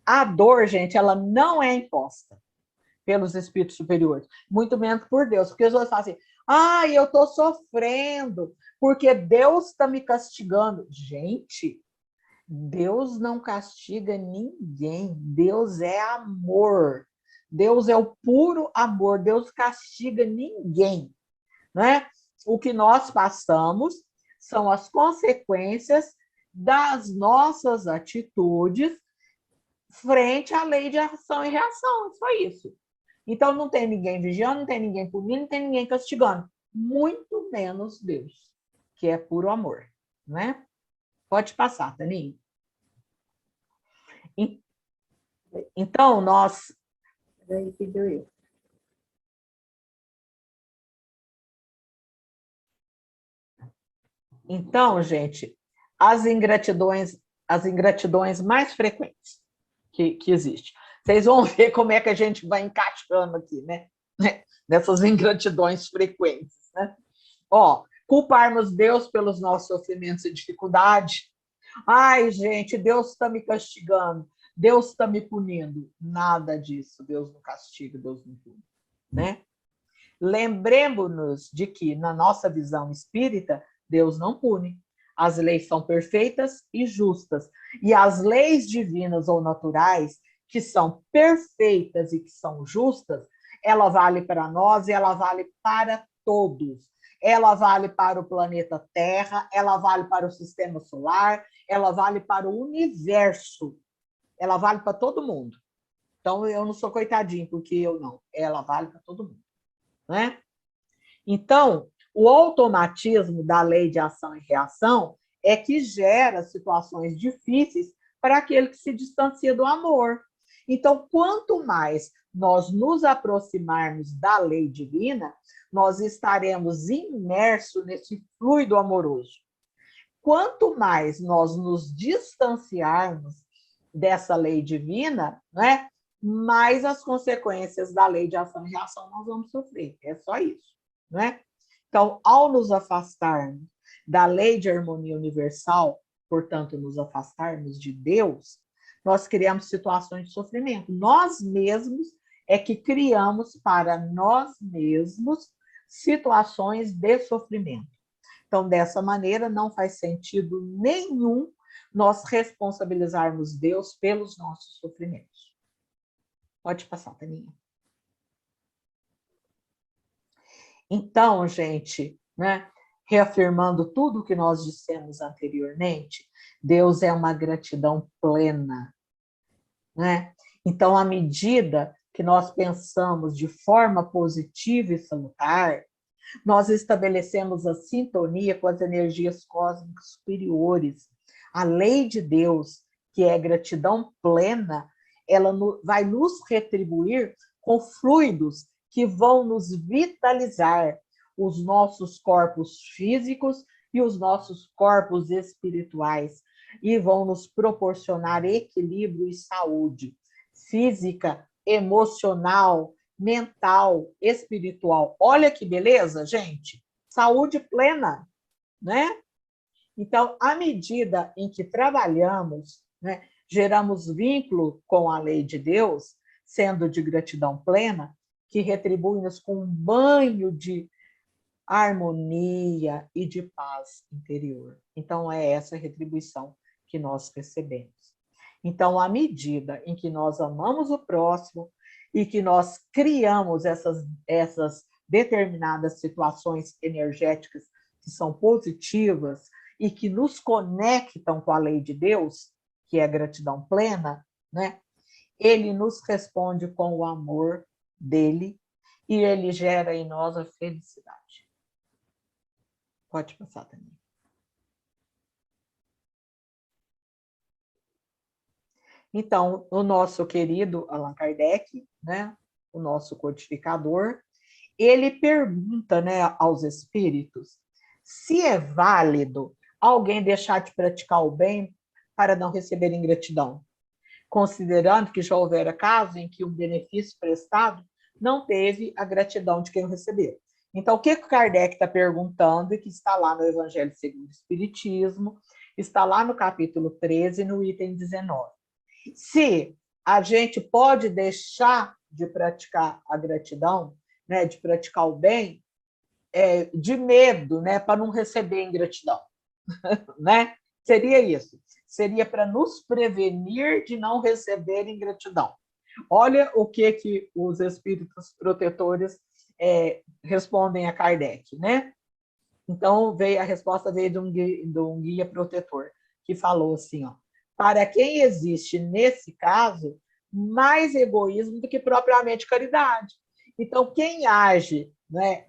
Speaker 3: A dor, gente, ela não é imposta pelos espíritos superiores, muito menos por Deus, porque os outros falam assim, eu estou sofrendo, porque Deus está me castigando. Gente, Deus não castiga ninguém, Deus é amor, Deus é o puro amor, Deus castiga ninguém, né? O que nós passamos são as consequências das nossas atitudes frente à lei de ação e reação, só isso. Então, não tem ninguém vigiando, não tem ninguém punindo, não tem ninguém castigando. Muito menos Deus, que é puro amor. Né? Pode passar, Taninho. Então, nós...
Speaker 1: Peraí, que deu eu.
Speaker 3: Então, gente, as ingratidões mais frequentes que existem. Vocês vão ver como é que a gente vai encaixando aqui, né? Nessas ingratidões frequentes, né? Culparmos Deus pelos nossos sofrimentos e dificuldades. Ai, gente, Deus está me castigando, Deus está me punindo. Nada disso, Deus não castiga, Deus não pune, né? Lembremos-nos de que, na nossa visão espírita, Deus não pune. As leis são perfeitas e justas. E as leis divinas ou naturais, que são perfeitas e que são justas, ela vale para nós e ela vale para todos. Ela vale para o planeta Terra, ela vale para o sistema solar, ela vale para o universo. Ela vale para todo mundo. Então, eu não sou coitadinho, porque eu não. Ela vale para todo mundo. Né? Então, o automatismo da lei de ação e reação é que gera situações difíceis para aquele que se distancia do amor. Então, quanto mais nós nos aproximarmos da lei divina, nós estaremos imersos nesse fluido amoroso. Quanto mais nós nos distanciarmos dessa lei divina, né, mais as consequências da lei de ação e reação nós vamos sofrer. É só isso. Né? Então, ao nos afastarmos da lei de harmonia universal, portanto, nos afastarmos de Deus, nós criamos situações de sofrimento. Nós mesmos é que criamos para nós mesmos situações de sofrimento. Então, dessa maneira, não faz sentido nenhum nós responsabilizarmos Deus pelos nossos sofrimentos. Pode passar, Taninha. Então, gente, né, reafirmando tudo o que nós dissemos anteriormente, Deus é uma gratidão plena, né? Então, à medida que nós pensamos de forma positiva e salutar, nós estabelecemos a sintonia com as energias cósmicas superiores. A lei de Deus, que é gratidão plena, ela vai nos retribuir com fluidos que vão nos vitalizar os nossos corpos físicos e os nossos corpos espirituais, e vão nos proporcionar equilíbrio e saúde física, emocional, mental, espiritual. Olha que beleza, gente! Saúde plena, né? Então, à medida em que trabalhamos, né, geramos vínculo com a lei de Deus, sendo de gratidão plena, que retribui-nos com um banho de harmonia e de paz interior. Então, é essa retribuição que nós recebemos. Então, à medida em que nós amamos o próximo e que nós criamos essas determinadas situações energéticas que são positivas e que nos conectam com a lei de Deus, que é a gratidão plena, né? Ele nos responde com o amor dele e ele gera em nós a felicidade. Pode passar também. Então, o nosso querido Allan Kardec, né, o nosso codificador, ele pergunta, né, aos espíritos se é válido alguém deixar de praticar o bem para não receber ingratidão, considerando que já houvera caso em que um benefício prestado não teve a gratidão de quem o recebeu. Então, o que o Kardec está perguntando, e que está lá no Evangelho segundo o Espiritismo, está lá no capítulo 13, no item 19. Se a gente pode deixar de praticar a gratidão, né, de praticar o bem, de medo, né, para não receber ingratidão, né? Seria isso. Seria para nos prevenir de não receber ingratidão. Olha o que os espíritos protetores respondem a Kardec, né? Então, a resposta veio de um guia protetor, que falou assim, ó, para quem existe, nesse caso, mais egoísmo do que propriamente caridade. Então, quem age, né,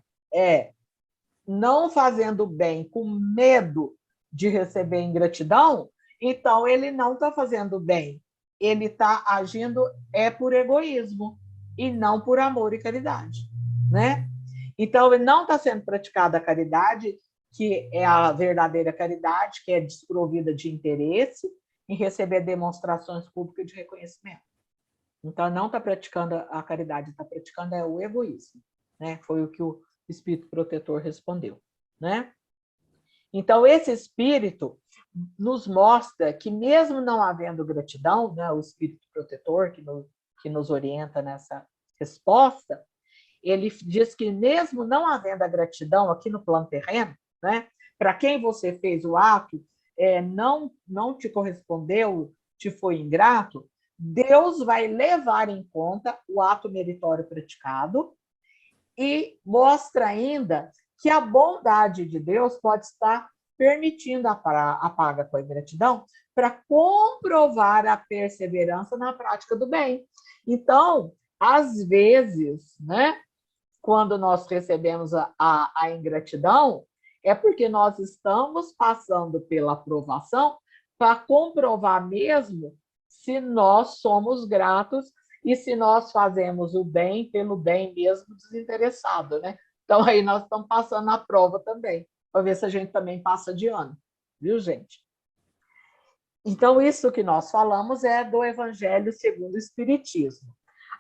Speaker 3: não fazendo bem com medo de receber ingratidão, então ele não está fazendo bem. Ele está agindo por egoísmo e não por amor e caridade, né? Então, não está sendo praticada a caridade, que é a verdadeira caridade, que é desprovida de interesse em receber demonstrações públicas de reconhecimento. Então, não está praticando a caridade, está praticando o egoísmo, né? Foi o que o espírito protetor respondeu, né? Então, esse espírito nos mostra que, mesmo não havendo gratidão, né, o espírito protetor que nos orienta nessa resposta, ele diz que, mesmo não havendo a gratidão aqui no plano terreno, né, para quem você fez o ato, não te correspondeu, te foi ingrato, Deus vai levar em conta o ato meritório praticado e mostra ainda que a bondade de Deus pode estar permitindo a paga com a ingratidão para comprovar a perseverança na prática do bem. Então, às vezes, né, quando nós recebemos a ingratidão, é porque nós estamos passando pela provação para comprovar mesmo se nós somos gratos e se nós fazemos o bem pelo bem mesmo desinteressado, né? Então, aí nós estamos passando a prova também, para ver se a gente também passa de ano, viu, gente? Então, isso que nós falamos é do Evangelho segundo o Espiritismo.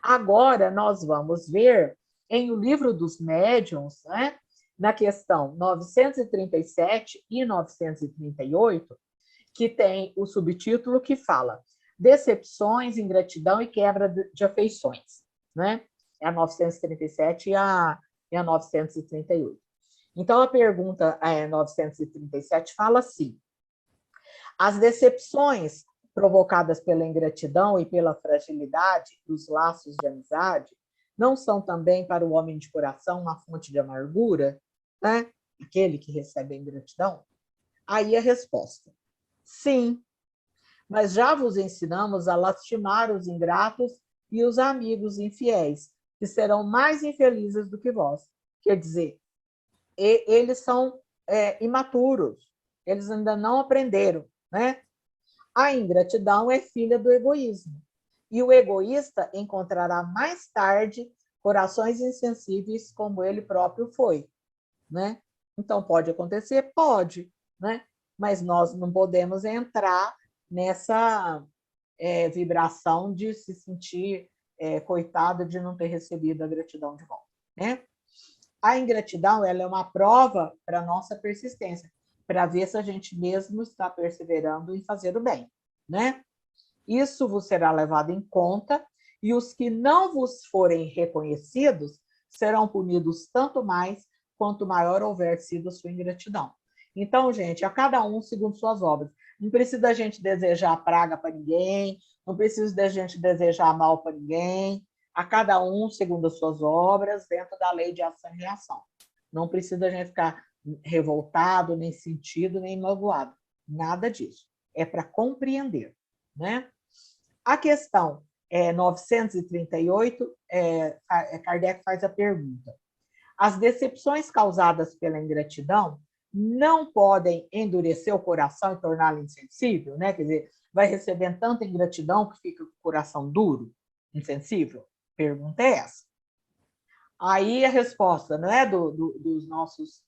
Speaker 3: Agora, nós vamos ver em O Livro dos Médiuns, né, na questão 937 e 938, que tem o subtítulo que fala: decepções, ingratidão e quebra de afeições, né? É a 937 e a 938. Então, a pergunta 937 fala assim: as decepções provocadas pela ingratidão e pela fragilidade dos laços de amizade não são também para o homem de coração uma fonte de amargura, né? Aquele que recebe a ingratidão? Aí a resposta: sim, mas já vos ensinamos a lastimar os ingratos e os amigos infiéis, que serão mais infelizes do que vós. Quer dizer, eles são imaturos, eles ainda não aprenderam, né? A ingratidão é filha do egoísmo. E o egoísta encontrará mais tarde corações insensíveis como ele próprio foi, né? Então, pode acontecer? Pode, né? Mas nós não podemos entrar nessa vibração de se sentir coitado de não ter recebido a gratidão de volta, né? A ingratidão, ela é uma prova para a nossa persistência, para ver se a gente mesmo está perseverando em fazer o bem, né? Isso vos será levado em conta, e os que não vos forem reconhecidos serão punidos tanto mais quanto maior houver sido a sua ingratidão. Então, gente, a cada um segundo suas obras. Não precisa a gente desejar praga para ninguém, não precisa da gente desejar mal para ninguém. A cada um segundo as suas obras, dentro da lei de ação e reação. Não precisa a gente ficar revoltado, nem sentido, nem magoado. Nada disso. É para compreender, né? A questão 938, Kardec faz a pergunta: as decepções causadas pela ingratidão não podem endurecer o coração e torná-lo insensível, né? Quer dizer, vai recebendo tanta ingratidão que fica com o coração duro, insensível? Pergunta é essa. Aí a resposta, não é, dos nossos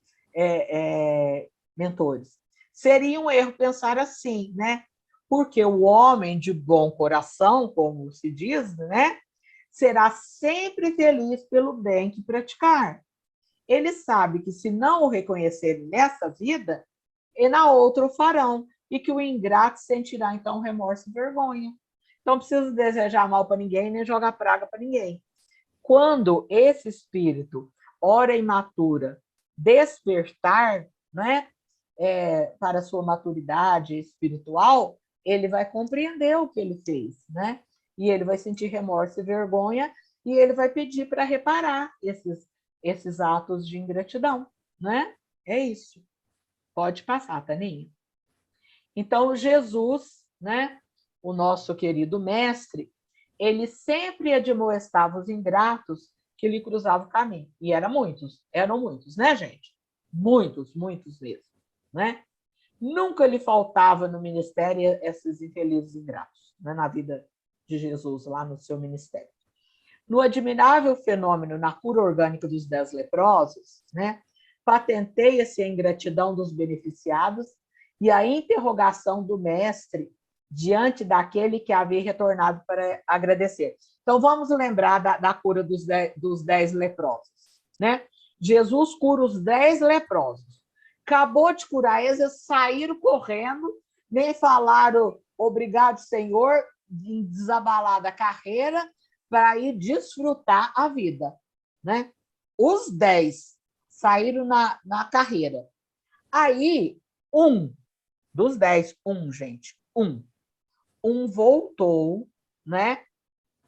Speaker 3: mentores. Seria um erro pensar assim, né? Porque o homem de bom coração, como se diz, né, será sempre feliz pelo bem que praticar. Ele sabe que se não o reconhecerem nessa vida, e na outra o farão, e que o ingrato sentirá então remorso e vergonha. Não precisa desejar mal para ninguém, nem jogar praga para ninguém. Quando esse espírito, ora imatura, despertar, né, para a sua maturidade espiritual, ele vai compreender o que ele fez, né? E ele vai sentir remorso e vergonha, e ele vai pedir para reparar esses atos de ingratidão, né? É isso. Pode passar, Taninha. Então, Jesus, né, o nosso querido mestre, ele sempre admoestava os ingratos que lhe cruzavam o caminho. E eram muitos, né, gente? Muitos, muitos mesmo, né? Nunca lhe faltava no ministério esses infelizes ingratos, né, na vida de Jesus, lá no seu ministério. No admirável fenômeno na cura orgânica dos 10 leprosos, né, patenteia-se a ingratidão dos beneficiados e a interrogação do mestre diante daquele que havia retornado para agradecer. Então, vamos lembrar da cura dos 10 leprosos, né? Jesus cura os 10 leprosos. Acabou de curar eles saíram correndo, nem falaram obrigado, Senhor, desabalar da carreira para ir desfrutar a vida, né? Os 10 saíram na carreira. Aí, dos 10, gente, um voltou, né?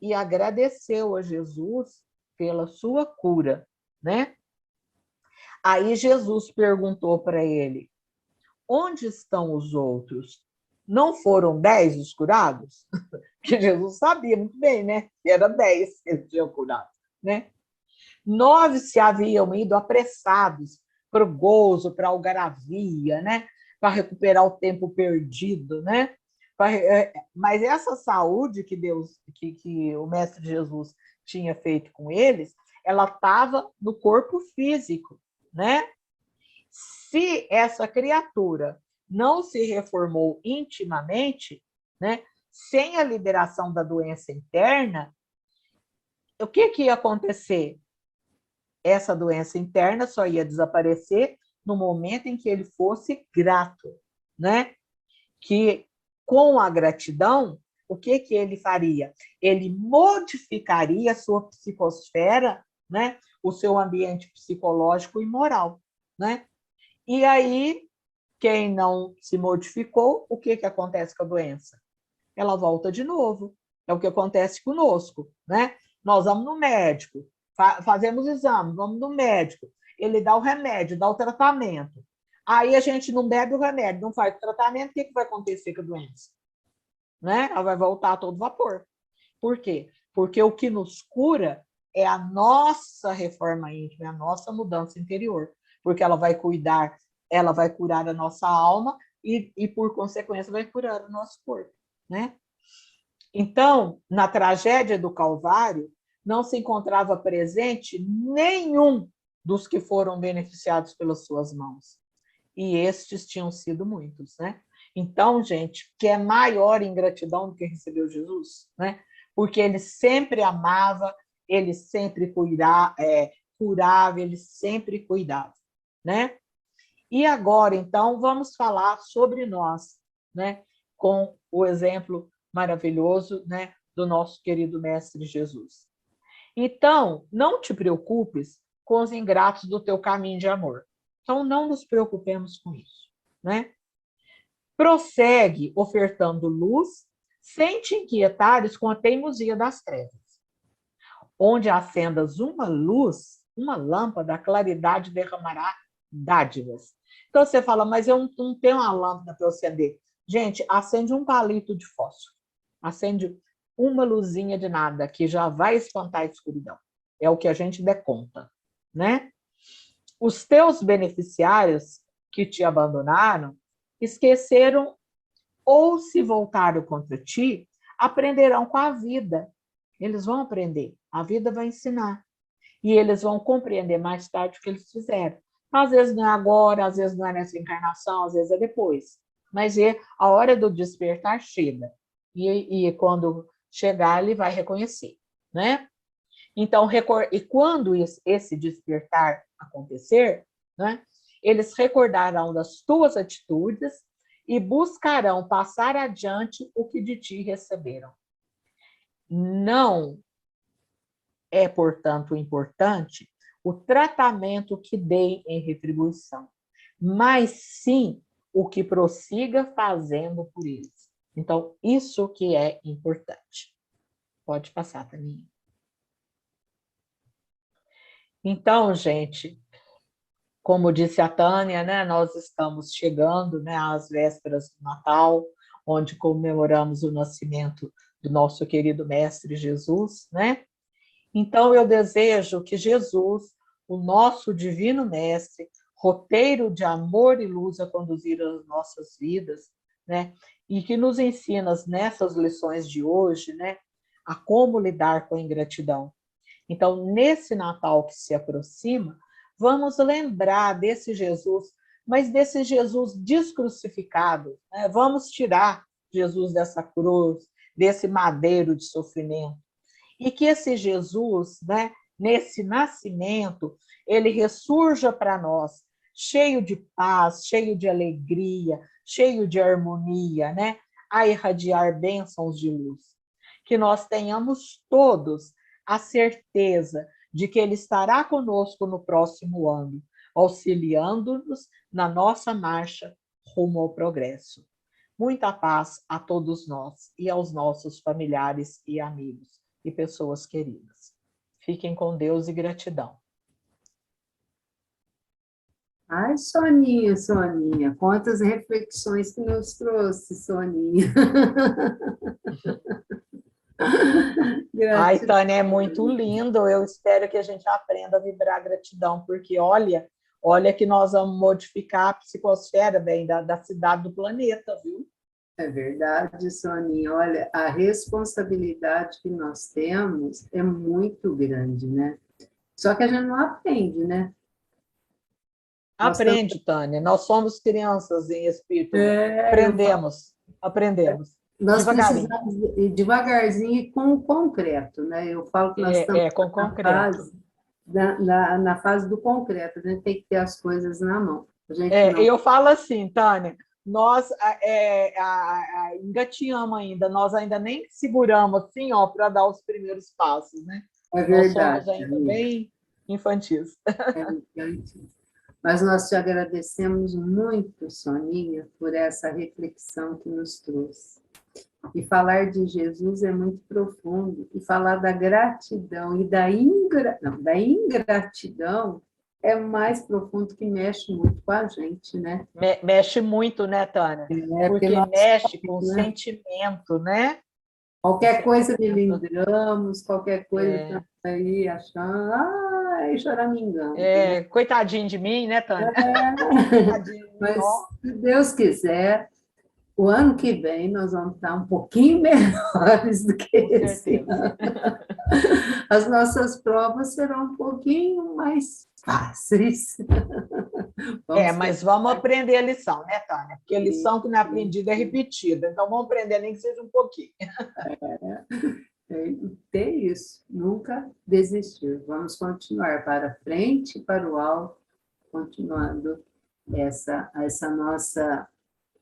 Speaker 3: E agradeceu a Jesus pela sua cura, né? Aí Jesus perguntou para ele: onde estão os outros? Não foram 10 os curados? Que Jesus sabia muito bem, né? Que era 10 que ele tinha curado, né? 9 se haviam ido apressados para o gozo, para a algaravia, né? Para recuperar o tempo perdido, né? Mas essa saúde que Deus, que o Mestre Jesus tinha feito com eles, ela estava no corpo físico, né? Se essa criatura não se reformou intimamente, né, sem a liberação da doença interna, o que ia acontecer? Essa doença interna só ia desaparecer no momento em que ele fosse grato, né? Que com a gratidão o que que ele faria? Ele modificaria a sua psicosfera, né? O seu ambiente psicológico e moral, né? E aí, quem não se modificou, o que que acontece com a doença? Ela volta de novo. É o que acontece conosco, né? Nós vamos no médico, fazemos exame, vamos no médico, ele dá o remédio, dá o tratamento. Aí a gente não bebe o remédio, não faz o tratamento, o que que vai acontecer com a doença? Né? Ela vai voltar a todo vapor. Por quê? Porque o que nos cura é a nossa reforma íntima, é a nossa mudança interior. Porque ela vai cuidar, ela vai curar a nossa alma e por consequência, vai curar o nosso corpo, né? Então, na tragédia do Calvário, não se encontrava presente nenhum dos que foram beneficiados pelas suas mãos. E estes tinham sido muitos, né? Então, gente, que é maior ingratidão do que recebeu Jesus, né? Porque ele sempre amava, ele sempre curava, ele sempre cuidava, né? E agora, então, vamos falar sobre nós, né? Com o exemplo maravilhoso, né, do nosso querido Mestre Jesus. Então, não te preocupes com os ingratos do teu caminho de amor. Então, não nos preocupemos com isso, né? Prossegue ofertando luz, sem te inquietares com a teimosia das trevas. Onde acendas uma luz, uma lâmpada, a claridade derramará dádivas. Então, você fala, mas eu não tenho uma lâmpada para eu acender. Gente, acende um palito de fósforo. Acende uma luzinha de nada, que já vai espantar a escuridão. É o que a gente der conta, né? Os teus beneficiários que te abandonaram, esqueceram ou se voltaram contra ti, aprenderão com a vida. Eles vão aprender, a vida vai ensinar. E eles vão compreender mais tarde o que eles fizeram. Às vezes não é agora, às vezes não é nessa encarnação, às vezes é depois. Mas a hora do despertar chega. E quando chegar, ele vai reconhecer, né? Então, e quando esse despertar acontecer, né, eles recordarão das tuas atitudes e buscarão passar adiante o que de ti receberam. Não é, portanto, importante o tratamento que dei em retribuição, mas sim o que prossiga fazendo por eles. Então, isso que é importante. Pode passar, Taninha. Então, gente, como disse a Tânia, né, nós estamos chegando, né, às vésperas do Natal, onde comemoramos o nascimento do nosso querido Mestre Jesus, né? Então, eu desejo que Jesus, o nosso divino Mestre, roteiro de amor e luz a conduzir as nossas vidas, né? E que nos ensina nessas lições de hoje, né, a como lidar com a ingratidão. Então, nesse Natal que se aproxima, vamos lembrar desse Jesus, mas desse Jesus descrucificado, né? Vamos tirar Jesus dessa cruz, desse madeiro de sofrimento. E que esse Jesus, né, nesse nascimento, ele ressurja para nós, cheio de paz, cheio de alegria, cheio de harmonia, né, a irradiar bênçãos de luz. Que nós tenhamos todos a certeza de que ele estará conosco no próximo ano, auxiliando-nos na nossa marcha rumo ao progresso. Muita paz a todos nós e aos nossos familiares e amigos e pessoas queridas. Fiquem com Deus e gratidão.
Speaker 1: Ai, Soninha, quantas reflexões que nos trouxe, Soninha.
Speaker 3: Ai, Tânia, é muito lindo. Eu espero que a gente aprenda a vibrar gratidão, porque olha que nós vamos modificar a psicosfera bem da cidade, do planeta, viu?
Speaker 1: É verdade, Soninha. Olha, a responsabilidade que nós temos é muito grande, né? Só que a gente não aprende, né?
Speaker 3: Aprende, Tânia. Nós somos crianças em espírito. Aprendemos.
Speaker 1: Nós
Speaker 3: Devagarinho.
Speaker 1: precisamos ir devagarzinho e com o concreto, né? Eu falo que nós estamos
Speaker 3: com concreto.
Speaker 1: na fase do concreto, a gente tem que ter as coisas na mão.
Speaker 3: Eu falo assim, Tânia, nós engatinhamos ainda, nós ainda nem seguramos assim, ó, para dar os primeiros passos, né?
Speaker 1: É
Speaker 3: Nós
Speaker 1: verdade.
Speaker 3: somos ainda bem infantis.
Speaker 1: É verdade. Mas nós te agradecemos muito, Soninha, por essa reflexão que nos trouxe. E falar de Jesus é muito profundo. E falar da gratidão e da ingratidão é mais profundo, que mexe muito com a gente, né?
Speaker 3: Mexe muito, né, Tânia?
Speaker 1: Porque
Speaker 3: Porque
Speaker 1: nós,
Speaker 3: mexe com o
Speaker 1: né?
Speaker 3: sentimento, né?
Speaker 1: Qualquer coisa melindramos, qualquer coisa
Speaker 3: É,
Speaker 1: estamos aí achando, ai, choramingando, né?
Speaker 3: coitadinho de mim, né, Tânia? Coitadinho de mim, ó.
Speaker 1: Mas, se Deus quiser, o ano que vem nós vamos estar um pouquinho melhores do que
Speaker 3: Com
Speaker 1: esse
Speaker 3: certeza.
Speaker 1: ano. As nossas provas serão um pouquinho mais fáceis.
Speaker 3: Mas vamos aprender a lição, né, Tânia? Porque a lição que não é aprendida é repetida. Então, vamos aprender nem que seja um pouquinho.
Speaker 1: ter isso, nunca desistir. Vamos continuar para frente, para o alto, continuando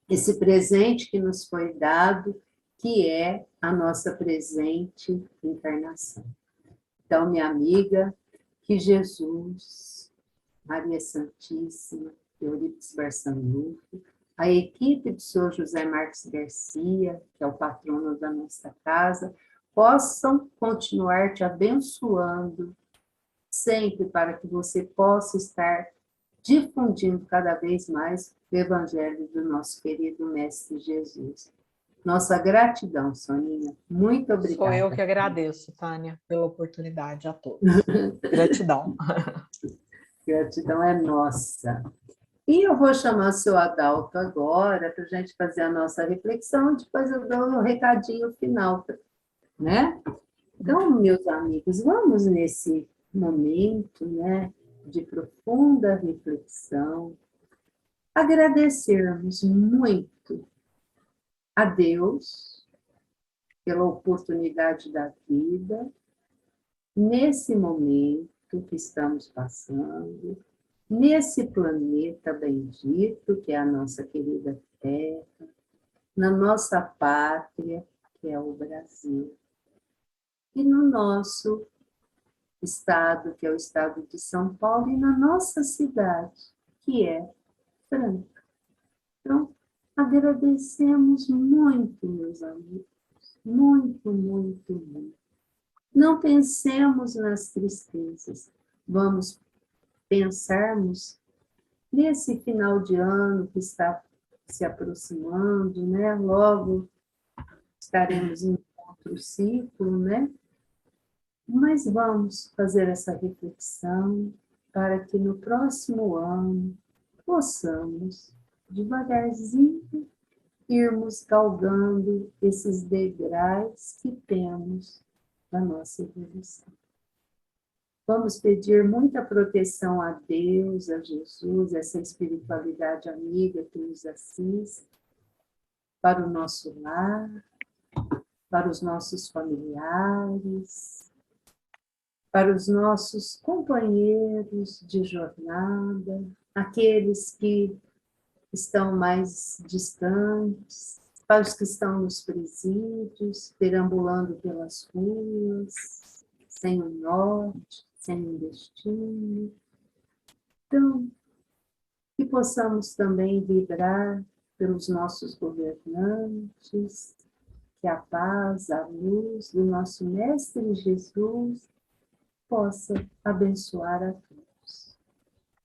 Speaker 1: esse presente que nos foi dado, que é a nossa presente encarnação. Então, minha amiga, que Jesus, Maria Santíssima, Eurípides Barçanufo, a equipe do Sr. José Marques Garcia, que é o patrono da nossa casa, possam continuar te abençoando sempre, para que você possa estar difundindo cada vez mais o Evangelho do nosso querido Mestre Jesus. Nossa gratidão, Soninha. Muito obrigada.
Speaker 3: Sou eu que agradeço, Tânia, pela oportunidade a todos. Gratidão.
Speaker 1: Gratidão é nossa. E eu vou chamar o seu Adalto agora, para a gente fazer a nossa reflexão, depois eu dou um recadinho final, né? Então, meus amigos, vamos nesse momento, né, de profunda reflexão, agradecermos muito a Deus pela oportunidade da vida, nesse momento que estamos passando, nesse planeta bendito, que é a nossa querida Terra, na nossa pátria, que é o Brasil, e no nosso estado, que é o estado de São Paulo, e na nossa cidade, que é Franca. Então, agradecemos muito, meus amigos, muito, muito, muito. Não pensemos nas tristezas, vamos pensarmos nesse final de ano que está se aproximando, né? Logo estaremos em outro ciclo, né? Mas vamos fazer essa reflexão para que no próximo ano possamos, devagarzinho, irmos galgando esses degraus que temos da nossa evolução. Vamos pedir muita proteção a Deus, a Jesus, essa espiritualidade amiga que nos assiste, para o nosso lar, para os nossos familiares, para os nossos companheiros de jornada, aqueles que estão mais distantes, para os que estão nos presídios, perambulando pelas ruas, sem um norte, sem um destino. Então, que possamos também vibrar pelos nossos governantes, que a paz, a luz do nosso Mestre Jesus possa abençoar a todos.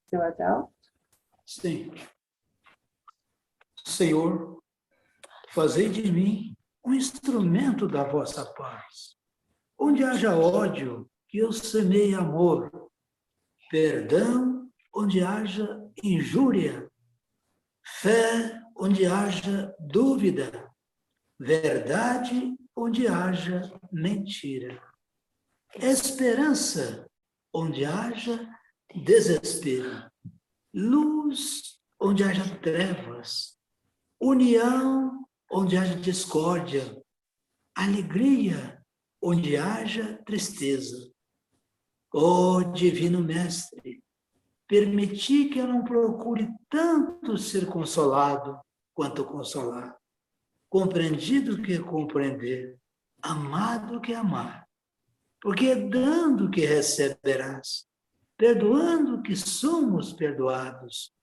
Speaker 1: Seu Adalto?
Speaker 4: Sim. Senhor, fazei de mim um instrumento da vossa paz. Onde haja ódio, que eu semeie amor. Perdão, onde haja injúria. Fé, onde haja dúvida. Verdade, onde haja mentira. Esperança, onde haja desespero. Luz, onde haja trevas. União, onde haja discórdia. Alegria, onde haja tristeza. Ó Divino Mestre, permiti que eu não procure tanto ser consolado quanto consolar, compreendido que compreender, amado que amar. Porque é dando que receberás, perdoando que somos perdoados,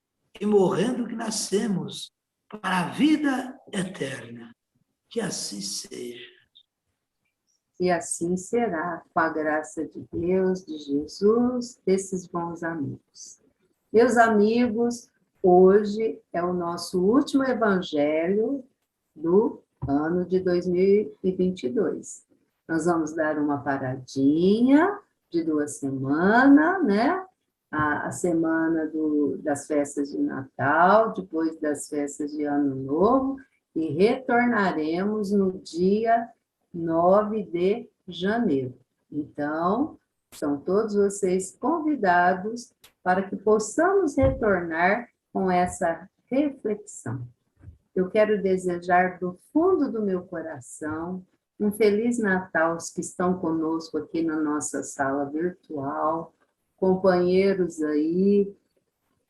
Speaker 4: e morrendo que nascemos para a vida eterna. Que assim seja.
Speaker 1: E assim será, com a graça de Deus, de Jesus, desses bons amigos. Meus amigos, hoje é o nosso último evangelho do ano de 2022. Nós vamos dar uma paradinha de 2 semanas, né? A semana das festas de Natal, depois das festas de Ano Novo, e retornaremos no dia 9 de janeiro. Então, são todos vocês convidados para que possamos retornar com essa reflexão. Eu quero desejar do fundo do meu coração um Feliz Natal aos que estão conosco aqui na nossa sala virtual, companheiros aí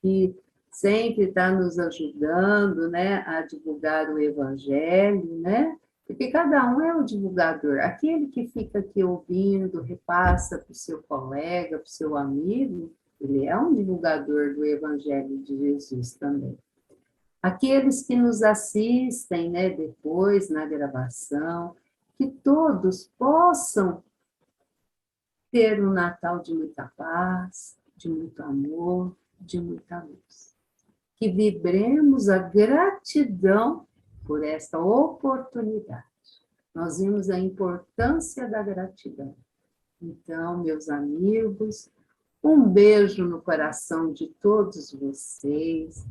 Speaker 1: que sempre está nos ajudando, né, a divulgar o Evangelho, né? Porque cada um é o divulgador. Aquele que fica aqui ouvindo, repassa para o seu colega, para o seu amigo, ele é um divulgador do Evangelho de Jesus também. Aqueles que nos assistem, né, depois na gravação, que todos possam ter um Natal de muita paz, de muito amor, de muita luz. Que vibremos a gratidão por esta oportunidade. Nós vimos a importância da gratidão. Então, meus amigos, um beijo no coração de todos vocês,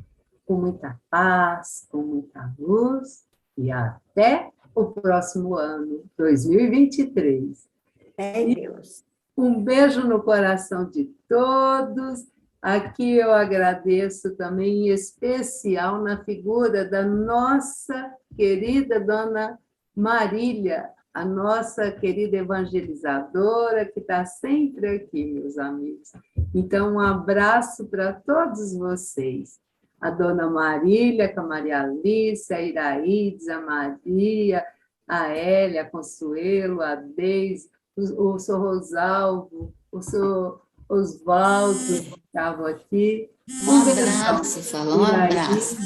Speaker 1: com muita paz, com muita luz, e até o próximo ano, 2023.
Speaker 5: Deus.
Speaker 1: Um beijo no coração de todos. Aqui eu agradeço também, em especial, na figura da nossa querida Dona Marília, a nossa querida evangelizadora, que está sempre aqui, meus amigos. Então, um abraço para todos vocês. A Dona Marília, com a Maria Alice, a Iraídes, a Maria, a Hélia, a Consuelo, a Deise, o Sr. Rosalvo, o Sr. Osvaldo, que estava aqui.
Speaker 5: Um abraço, Fala, um abraço.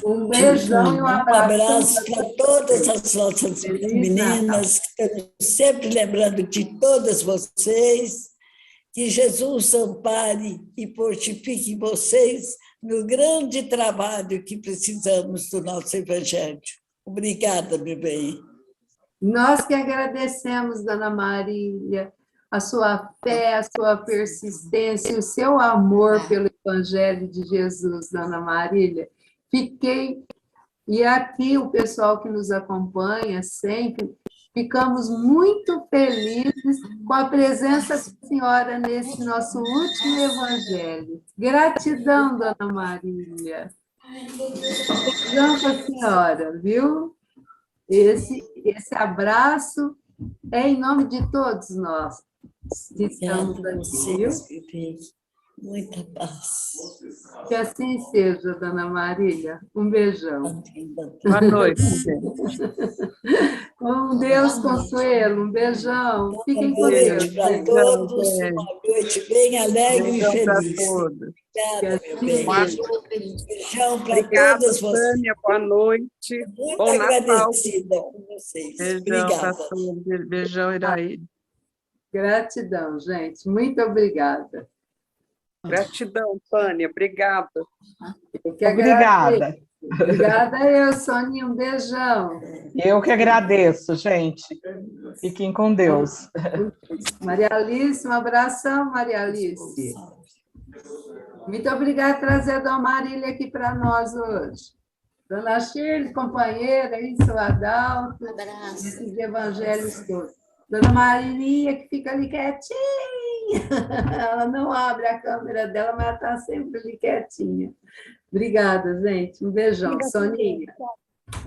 Speaker 1: Um beijão e um abraço.
Speaker 6: Um abraço para todas as nossas meninas, que estamos sempre lembrando de todas vocês. Que Jesus ampare e fortifique vocês no grande trabalho que precisamos do nosso Evangelho. Obrigada, meu bem.
Speaker 1: Nós que agradecemos, Dona Marília, a sua fé, a sua persistência, o seu amor pelo Evangelho de Jesus, Dona Marília. E aqui o pessoal que nos acompanha sempre, ficamos muito felizes com a presença da senhora nesse nosso último Evangelho. Gratidão, Dona Marília. Gratidão para a senhora, viu? Esse abraço é em nome de todos nós que estamos aqui, viu?
Speaker 6: Muita paz.
Speaker 1: Que assim seja, Dona Marília. Um beijão.
Speaker 3: Boa noite.
Speaker 1: Com Deus, Consuelo. Um beijão. Fiquem com
Speaker 6: Boa
Speaker 1: Deus.
Speaker 6: noite para todos. Uma noite bem alegre e feliz. Obrigada, meu bem. Beijão para todas vocês.
Speaker 2: Tânia, boa noite.
Speaker 6: Muito
Speaker 2: Bom Natal.
Speaker 6: agradecida com vocês. Obrigada.
Speaker 3: Beijão, Iraí.
Speaker 1: Gratidão, gente. Muito obrigada.
Speaker 2: Gratidão, Tânia. Obrigada.
Speaker 1: Eu que
Speaker 3: Obrigada.
Speaker 1: agradeço. Obrigada eu, Soninha. Um beijão.
Speaker 3: Eu que agradeço, gente. Fiquem com Deus.
Speaker 1: Maria Alice, um abração, Maria Alice. Muito obrigada por trazer a Dona Marília aqui para nós hoje. Dona Shirley, companheira, isso, Adalto, esses evangelhos todos. Dona Maria, que fica ali quietinha. Ela não abre a câmera dela, mas ela está sempre ali quietinha. Obrigada, gente. Um beijão, Soninha.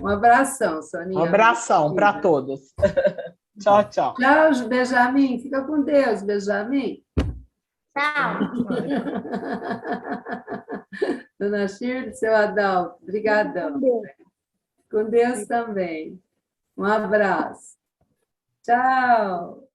Speaker 1: Um abração, Soninha.
Speaker 3: Um abração para todos. Tchau, tchau.
Speaker 1: Tchau, Benjamin. Fica com Deus, Benjamin.
Speaker 5: Tchau.
Speaker 1: Dona Shirley, seu Adalto. Obrigadão. Com Deus também. Um abraço. Tchau.